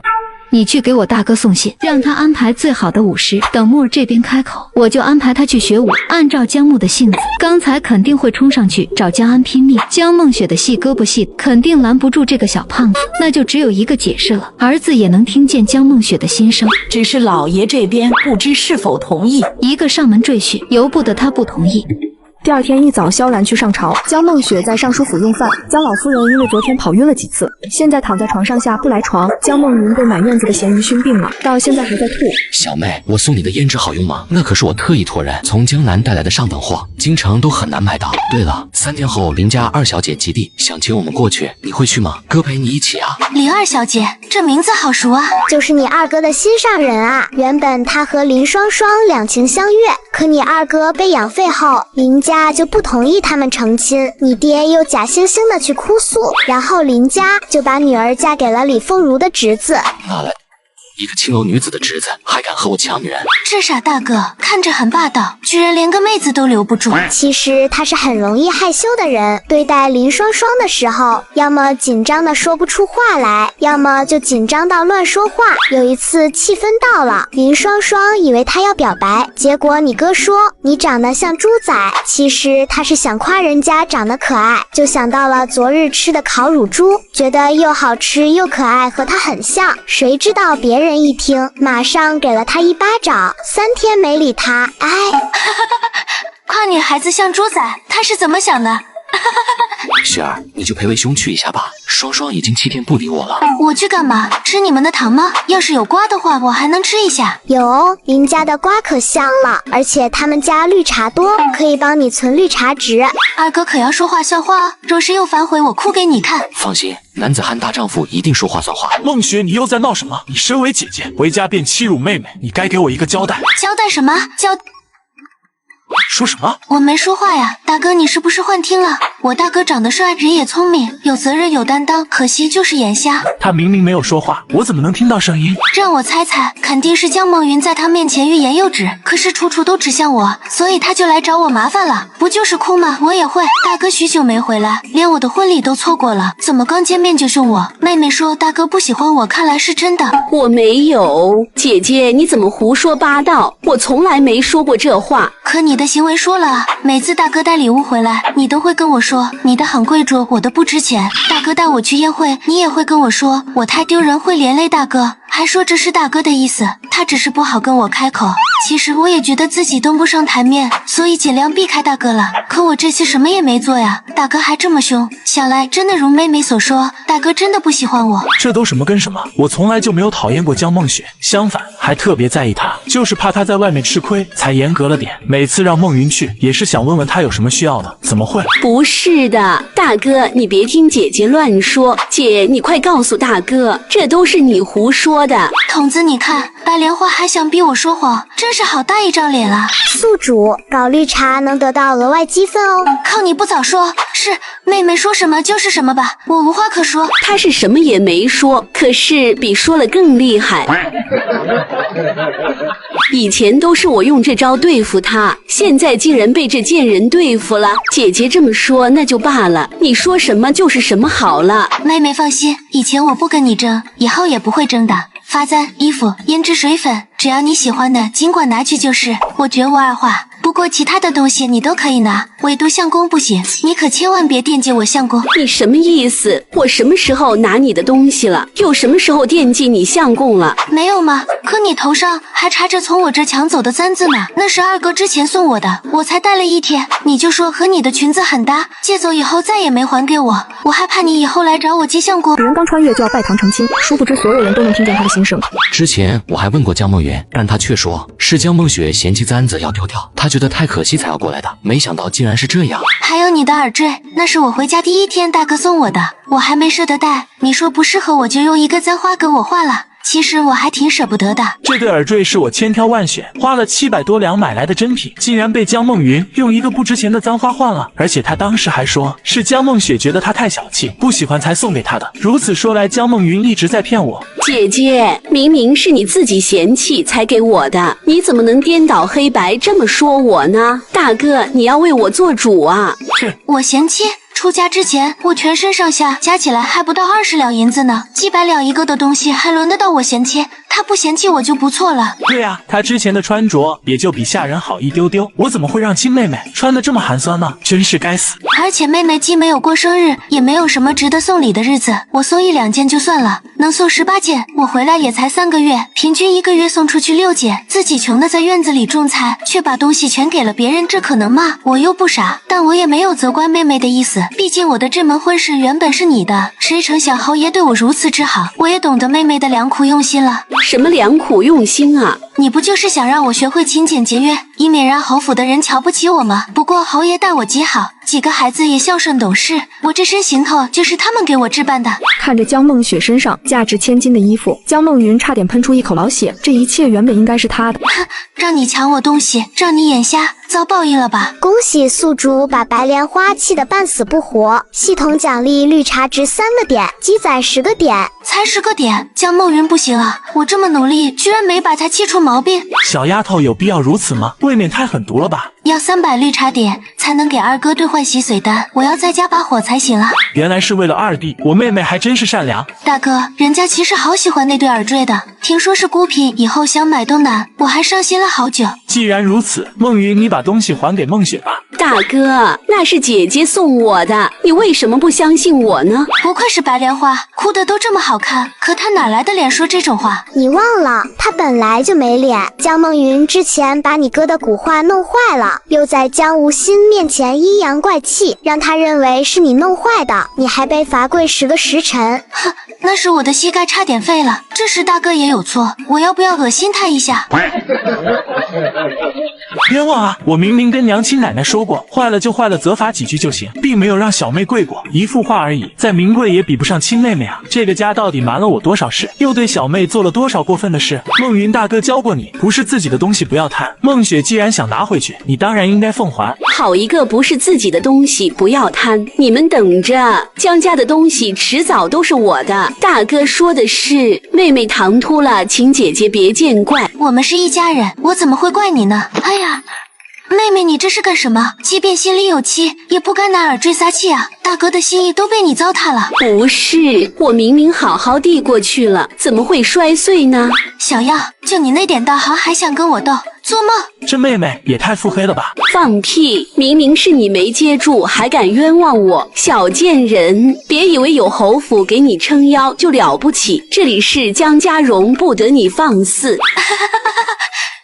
你去给我大哥送信，让他安排最好的武师。等木儿这边开口，我就安排他去学武。按照江木的性子，刚才肯定会冲上去找江安拼命。江梦雪的细胳膊细，肯定拦不住这个小胖子。那就只有一个解释了，儿子也能听见江梦雪的心声，只是老爷这边不知是否同意。一个上门赘婿，由不得他不同意。第二天一早，萧然去上朝，江梦雪在尚书府用饭。江老夫人因为昨天跑晕了几次，现在躺在床上下不来床。江梦云被满院子的咸鱼熏病了，到现在还在吐。小妹，我送你的胭脂好用吗？那可是我特意托人从江南带来的上等货，京城都很难买到。对了，3天后林家二小姐及第，想请我们过去，你会去吗？哥陪你一起啊。林二小姐，这名字好熟啊，就是你二哥的心上人啊。原本他和林双双两情相悦，可你二哥被养废后，林家就不同意他们成亲，你爹又假惺惺的去哭诉，然后林家就把女儿嫁给了李凤如的侄子。哪来一个青楼女子的侄子，还敢和我抢女人？这傻大个看着很霸道，居然连个妹子都留不住。其实他是很容易害羞的人，对待林双双的时候，要么紧张的说不出话来，要么就紧张到乱说话。有一次气氛到了，林双双以为他要表白，结果你哥说你长得像猪仔，其实他是想夸人家长得可爱，就想到了昨日吃的烤乳猪，觉得又好吃又可爱，和他很像。谁知道别人一听，马上给了他一巴掌，3天没理他。哎，夸女孩子像猪仔，他是怎么想的？雪儿，你就陪为兄去一下吧。双双已经7天不理我了。我去干嘛？吃你们的糖吗？要是有瓜的话，我还能吃一下。有，林家的瓜可香了，而且他们家绿茶多，可以帮你存绿茶值。二哥可要说话算话，若是又反悔，我哭给你看。放心，男子汉大丈夫一定说话算话。梦雪，你又在闹什么？你身为姐姐，回家便欺辱妹妹，你该给我一个交代。交代什么？说什么？我没说话呀，大哥，你是不是幻听了？我大哥长得帅，人也聪明，有责任有担当，可惜就是眼瞎。他明明没有说话，我怎么能听到声音？让我猜猜，肯定是江梦云在他面前欲言又止，可是处处都指向我，所以他就来找我麻烦了。不就是哭吗？我也会。大哥许久没回来，连我的婚礼都错过了，怎么刚见面就凶我？妹妹说大哥不喜欢我，看来是真的。我没有，姐姐你怎么胡说八道？我从来没说过这话。可你的行为说了，每次大哥带礼物回来，你都会跟我说你的很贵重，我的不值钱。大哥带我去宴会，你也会跟我说我太丢人，会连累大哥，还说这是大哥的意思，他只是不好跟我开口。其实我也觉得自己登不上台面，所以尽量避开大哥了。可我这次什么也没做呀，大哥还这么凶，想来真的如妹妹所说，大哥真的不喜欢我。这都什么跟什么？我从来就没有讨厌过江梦雪，相反还特别在意她，就是怕她在外面吃亏，才严格了点。每次让梦云去，也是想问问她有什么需要的，怎么会？不是的，大哥，你别听姐姐乱说。姐，你快告诉大哥，这都是你胡说的。筒子，你看，白莲花还想逼我说谎，真是好大一张脸啊！宿主搞绿茶能得到额外积分哦。靠你不早说，是妹妹说什么就是什么吧，我无话可说。她是什么也没说，可是比说了更厉害。以前都是我用这招对付她，现在竟然被这贱人对付了。姐姐这么说那就罢了，你说什么就是什么好了。妹妹放心，以前我不跟你争，以后也不会争的。发簪、衣服、胭脂水粉，只要你喜欢的，尽管拿去就是，我绝无二话。不过其他的东西你都可以拿，唯独相公不行，你可千万别惦记我相公。你什么意思？我什么时候拿你的东西了？又什么时候惦记你相公了？没有吗？可你头上还插着从我这抢走的簪子呢，那是二哥之前送我的，我才戴了1天。你就说和你的裙子很搭，借走以后再也没还给我，我害怕你以后来找我接相公。别人刚穿越就要拜堂成亲，殊不知所有人都能听见他的心声。之前我还问过江梦云，但他却说是江梦雪嫌弃簪子要丢掉，他觉得太可惜才要过来的，没想到竟然是这样。还有你的耳坠，那是我回家第1天大哥送我的，我还没舍得戴，你说不适合我就用一个簪花给我换了。其实我还挺舍不得的。这对耳坠是我千挑万选，花了700多两买来的珍品，竟然被江梦云用一个不值钱的簪花换了。而且他当时还说是江梦雪觉得他太小气，不喜欢才送给他的。如此说来，江梦云一直在骗我。姐姐，明明是你自己嫌弃才给我的，你怎么能颠倒黑白这么说我呢？大哥，你要为我做主啊！我嫌弃？出家之前，我全身上下加起来还不到20两银子呢，几百两一个的东西还轮得到我嫌弃？他不嫌弃我就不错了。对啊，他之前的穿着也就比下人好一丢丢，我怎么会让亲妹妹穿得这么寒酸呢？真是该死！而且妹妹既没有过生日，也没有什么值得送礼的日子，我送1、2件就算了，能送18件，我回来也才3个月，平均1个月送出去6件，自己穷的在院子里种菜，却把东西全给了别人，这可能吗？我又不傻，但我也没有责怪妹妹的意思，毕竟我的这门婚事原本是你的，谁成想侯爷对我如此之好，我也懂得妹妹的良苦用心了。什么良苦用心啊？你不就是想让我学会勤俭节约，以免让侯府的人瞧不起我吗？不过侯爷待我极好，几个孩子也孝顺懂事，我这身行头就是他们给我置办的。看着江梦雪身上价值千金的衣服，江梦云差点喷出一口老血，这一切原本应该是他的。哼，让你抢我东西，让你眼瞎，遭报应了吧？恭喜宿主把白莲花气得半死不活，系统奖励绿茶值3个点，积攒10个点。才10个点，江梦云不行啊！我这么努力，居然没把她气出毛病。小丫头有必要如此吗？未免太狠毒了吧！要300绿茶点才能给二哥兑换洗髓丹，我要再加把火才行啊！原来是为了二弟，我妹妹还真是善良。大哥，人家其实好喜欢那对耳坠的，听说是孤品，以后想买都难，我还伤心了好久。既然如此，梦云，你把东西还给梦雪吧。大哥，那是姐姐送我的，你为什么不相信我呢？不愧是白莲花，哭得都这么好看，可她哪来的脸说这种话？你忘了，她本来就没脸。江梦云之前把你哥的古画弄坏了，又在江无心面前阴阳怪气，让他认为是你弄坏的，你还被罚跪10个时辰。哼，那是我的膝盖差点废了，这时大哥也有错，我要不要恶心他一下？冤枉啊！我明明跟娘亲奶奶说过，坏了就坏了，责罚几句就行，并没有让小妹跪过，1幅画而已，再名贵也比不上亲妹妹啊！这个家到底瞒了我多少事，又对小妹做了多少过分的事？梦云大哥教过你，不是自己的东西不要贪。梦雪既然想拿回去，你当然应该奉还。好一个不是自己的东西不要贪！你们等着，江家的东西迟早都是我的。大哥说的是，妹妹唐突了，请姐姐别见怪。我们是一家人，我怎么会怪你呢？哎呀，妹妹，你这是干什么？即便心里有气，也不该拿耳坠撒气啊！大哥的心意都被你糟蹋了。不是，我明明好好递过去了，怎么会摔碎呢？小样，就你那点道行还想跟我斗？做梦！这妹妹也太腹黑了吧！放屁！明明是你没接住，还敢冤枉我，小贱人！别以为有侯府给你撑腰就了不起，这里是江家，容不得你放肆！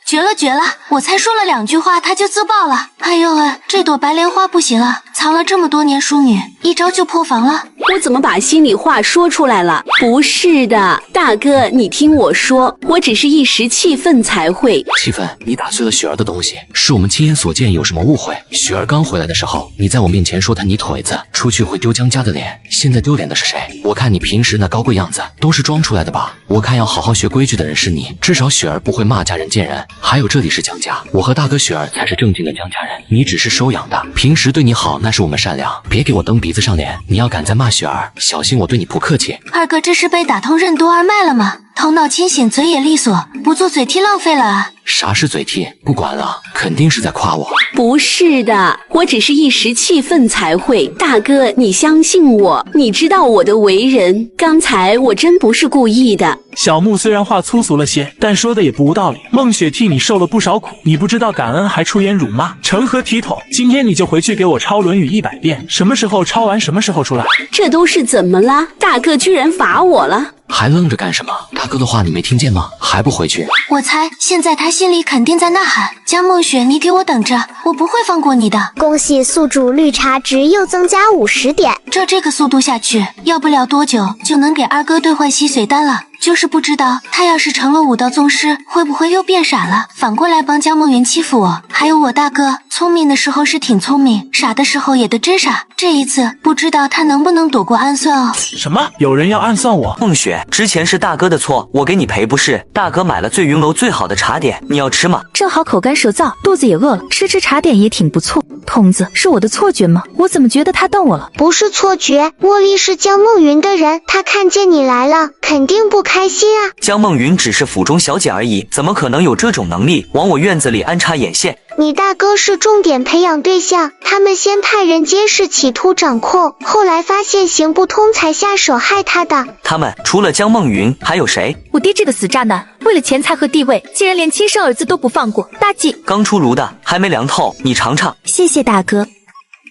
绝了绝了！我才说了2句话，他就自爆了。哎呦喂，这朵白莲花不行啊，藏了这么多年淑女，一招就破防了。我怎么把心里话说出来了？不是的，大哥，你听我说，我只是一时气愤才会。气愤？你打碎了雪儿的东西，是我们亲眼所见，有什么误会？雪儿刚回来的时候，你在我面前说她泥腿子，出去会丢江家的脸，现在丢脸的是谁？我看你平时那高贵样子都是装出来的吧？我看要好好学规矩的人是你，至少雪儿不会骂家人贱人。还有这里是江家，我和大哥雪儿才是正经的江家人，你只是收养的，平时对你好那是我们善良，别给我蹬鼻子上脸。你要敢再骂雪儿，小心我对你不客气。二哥这是被打通任督二脉了吗？头脑清醒，嘴也利索，不做嘴替浪费了啊。啥是嘴替？不管了，肯定是在夸我。不是的，我只是一时气愤才会。大哥，你相信我，你知道我的为人，刚才我真不是故意的。小木虽然话粗俗了些，但说的也不无道理。梦雪替你受了不少苦，你不知道感恩还出言辱骂，成何体统？今天你就回去给我抄《论语》100遍，什么时候抄完什么时候出来。这都是怎么了？大哥居然罚我了！还愣着干什么？大哥的话你没听见吗？还不回去？我猜现在他心里肯定在呐喊：江梦雪，你给我等着，我不会放过你的。恭喜宿主绿茶值又增加50点，这个速度下去，要不了多久就能给二哥兑换吸髓丹了。就是不知道他要是成了武道宗师，会不会又变傻了，反过来帮江梦云欺负我。还有我大哥，聪明的时候是挺聪明，傻的时候也得真傻。这一次不知道他能不能躲过暗算哦。什么？有人要暗算我？梦雪，之前是大哥的错，我给你赔不是。大哥买了醉云楼最好的茶点，你要吃吗？正好口干舌燥，肚子也饿了，吃茶点也挺不错。筒子，是我的错觉吗？我怎么觉得他瞪我了？不是错觉，茉莉是江梦云的人，他看见你来了，肯定不开心啊。江梦云只是府中小姐而已，怎么可能有这种能力往我院子里安插眼线？你大哥是重点培养对象，他们先派人监视，企图掌控，后来发现行不通才下手害他的。他们除了江梦云还有谁？我爹这个死渣男，为了钱财和地位，竟然连亲生儿子都不放过，大忌！刚出炉的还没凉透，你尝尝。谢谢大哥。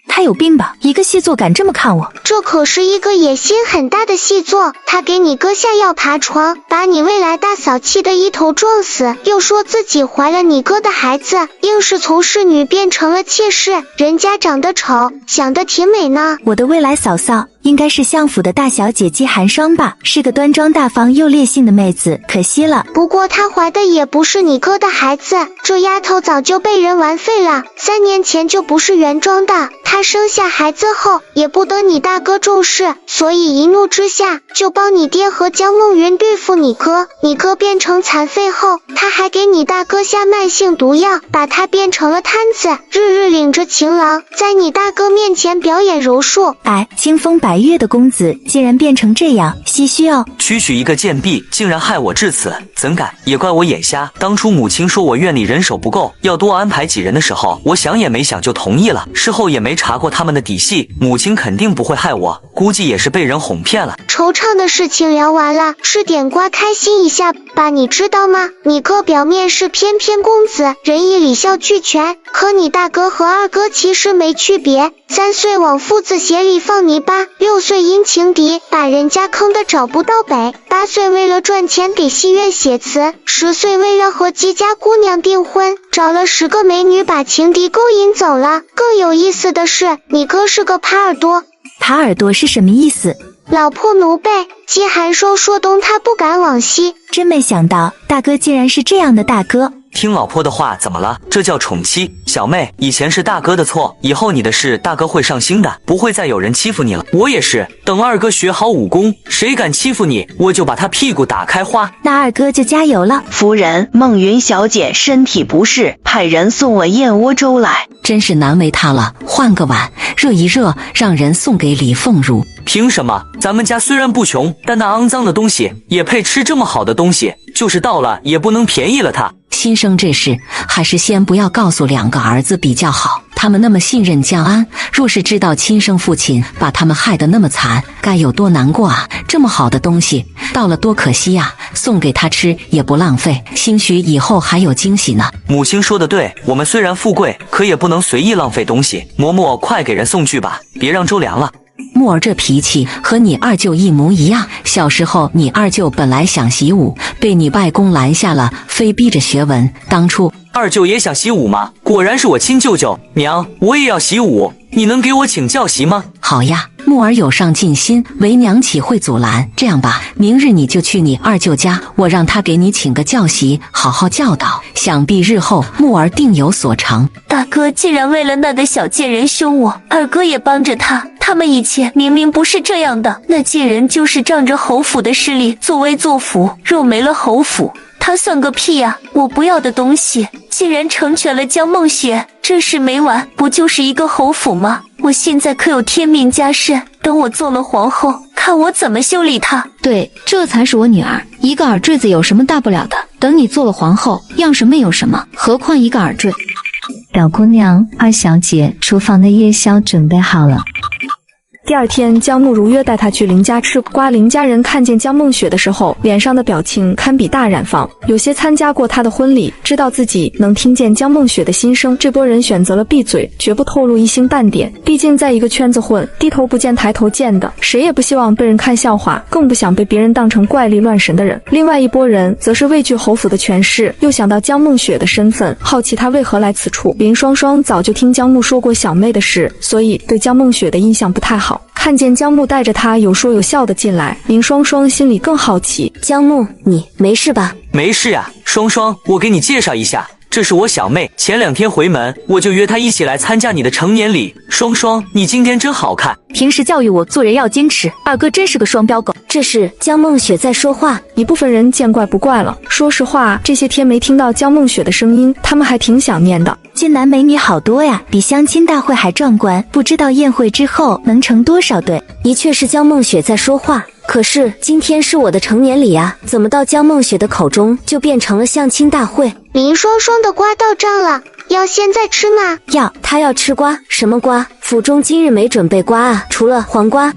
他有病吧？一个细作敢这么看我？这可是一个野心很大的细作，他给你割下要爬床，把你未来大嫂气得一头撞死，又说自己怀了你哥的孩子，硬是从侍女变成了妾室。人家长得丑，想得挺美呢。我的未来嫂嫂应该是相府的大小姐姬寒霜吧，是个端庄大方又烈性的妹子，可惜了。不过她怀的也不是你哥的孩子，这丫头早就被人玩废了，3年前就不是原装的。她生下孩子后也不得你大哥重视，所以一怒之下就帮你爹和江梦云对付你哥。你哥变成残废后，他还给你大哥下慢性毒药，把他变成了瘫子，日日领着情郎在你大哥面前表演柔术。哎，清风白月的公子竟然变成这样，唏嘘哦。区区一个贱婢，竟然害我至此，怎敢？也怪我眼瞎。当初母亲说我院里人手不够，要多安排几人的时候，我想也没想就同意了。事后也没查过他们的底细，母亲肯定不会害我，估计也是被人哄骗了。惆怅的事情聊完了，吃点瓜开心一下吧。你知道吗？你哥表面是翩翩公子，仁义礼孝俱全，可你大哥和二哥其实没区别。3岁往父子鞋里放泥巴，6岁因情敌把人家坑得找不到北，8岁为了赚钱给戏院写词，10岁为了和姬家姑娘订婚，找了10个美女把情敌勾引走了。更有意思的是，你哥是个耙耳朵。耙耳朵是什么意思？老破奴婢。姬寒霜说东他不敢往西，真没想到大哥竟然是这样的大哥。听老婆的话怎么了？这叫宠妻。小妹，以前是大哥的错，以后你的事大哥会上心的，不会再有人欺负你了。我也是，等二哥学好武功，谁敢欺负你，我就把他屁股打开花。那二哥就加油了。夫人，梦云小姐身体不适，派人送我燕窝粥来。真是难为她了，换个碗热一热，让人送给李凤如。凭什么？咱们家虽然不穷，但那肮脏的东西也配吃这么好的东西，就是到了也不能便宜了他。新生这事还是先不要告诉2个儿子比较好，他们那么信任江安，若是知道亲生父亲把他们害得那么惨，该有多难过啊！这么好的东西到了多可惜呀，送给他吃也不浪费，兴许以后还有惊喜呢。母亲说的对，我们虽然富贵，可也不能随意浪费东西。嬷嬷，快给人送去吧，别让粥凉了。木儿这脾气和你二舅一模一样，小时候你二舅本来想习武，被你外公拦下了，非逼着学文。当初二舅也想习武吗？果然是我亲舅舅。娘，我也要习武，你能给我请教习吗？好呀，木儿有上进心，为娘岂会阻拦？这样吧，明日你就去你二舅家，我让他给你请个教习，好好教导，想必日后木儿定有所成。大哥竟然为了那个小贱人凶我，二哥也帮着他，他们以前明明不是这样的。那贱人就是仗着侯府的势力作威作福，若没了侯府，他算个屁呀！我不要的东西竟然成全了江梦雪，这事没完，不就是一个侯府吗？我现在可有天命家室，等我做了皇后，看我怎么修理她。对，这才是我女儿。一个耳坠子有什么大不了的？等你做了皇后，要是没有什么，何况一个耳坠。小姑娘，二小姐，厨房的夜宵准备好了。第二天，江慕如约带她去林家吃瓜。林家人看见江梦雪的时候，脸上的表情堪比大染坊。有些参加过她的婚礼，知道自己能听见江梦雪的心声。这波人选择了闭嘴，绝不透露一星半点。毕竟在一个圈子混，低头不见抬头见的，谁也不希望被人看笑话，更不想被别人当成怪力乱神的人。另外一拨人则是畏惧侯府的权势，又想到江梦雪的身份，好奇她为何来此处。林双双早就听江木说过小妹的事，所以对江梦雪的印象不太好。看见江木带着她有说有笑的进来，林双双心里更好奇。江木，你没事吧？没事啊，双双，我给你介绍一下，这是我小妹。前2天回门，我就约她一起来参加你的成年礼。双双，你今天真好看。平时教育我做人要坚持，二哥真是个双标狗。这是江梦雪在说话。一部分人见怪不怪了。说实话，这些天没听到江梦雪的声音，他们还挺想念的。俊男美女好多呀，比相亲大会还壮观。不知道宴会之后能成多少对？的确是江梦雪在说话。可是今天是我的成年礼啊，怎么到江梦雪的口中就变成了相亲大会？林双双的瓜到账了，要现在吃吗？要，她要吃瓜。什么瓜？府中今日没准备瓜啊，除了黄瓜。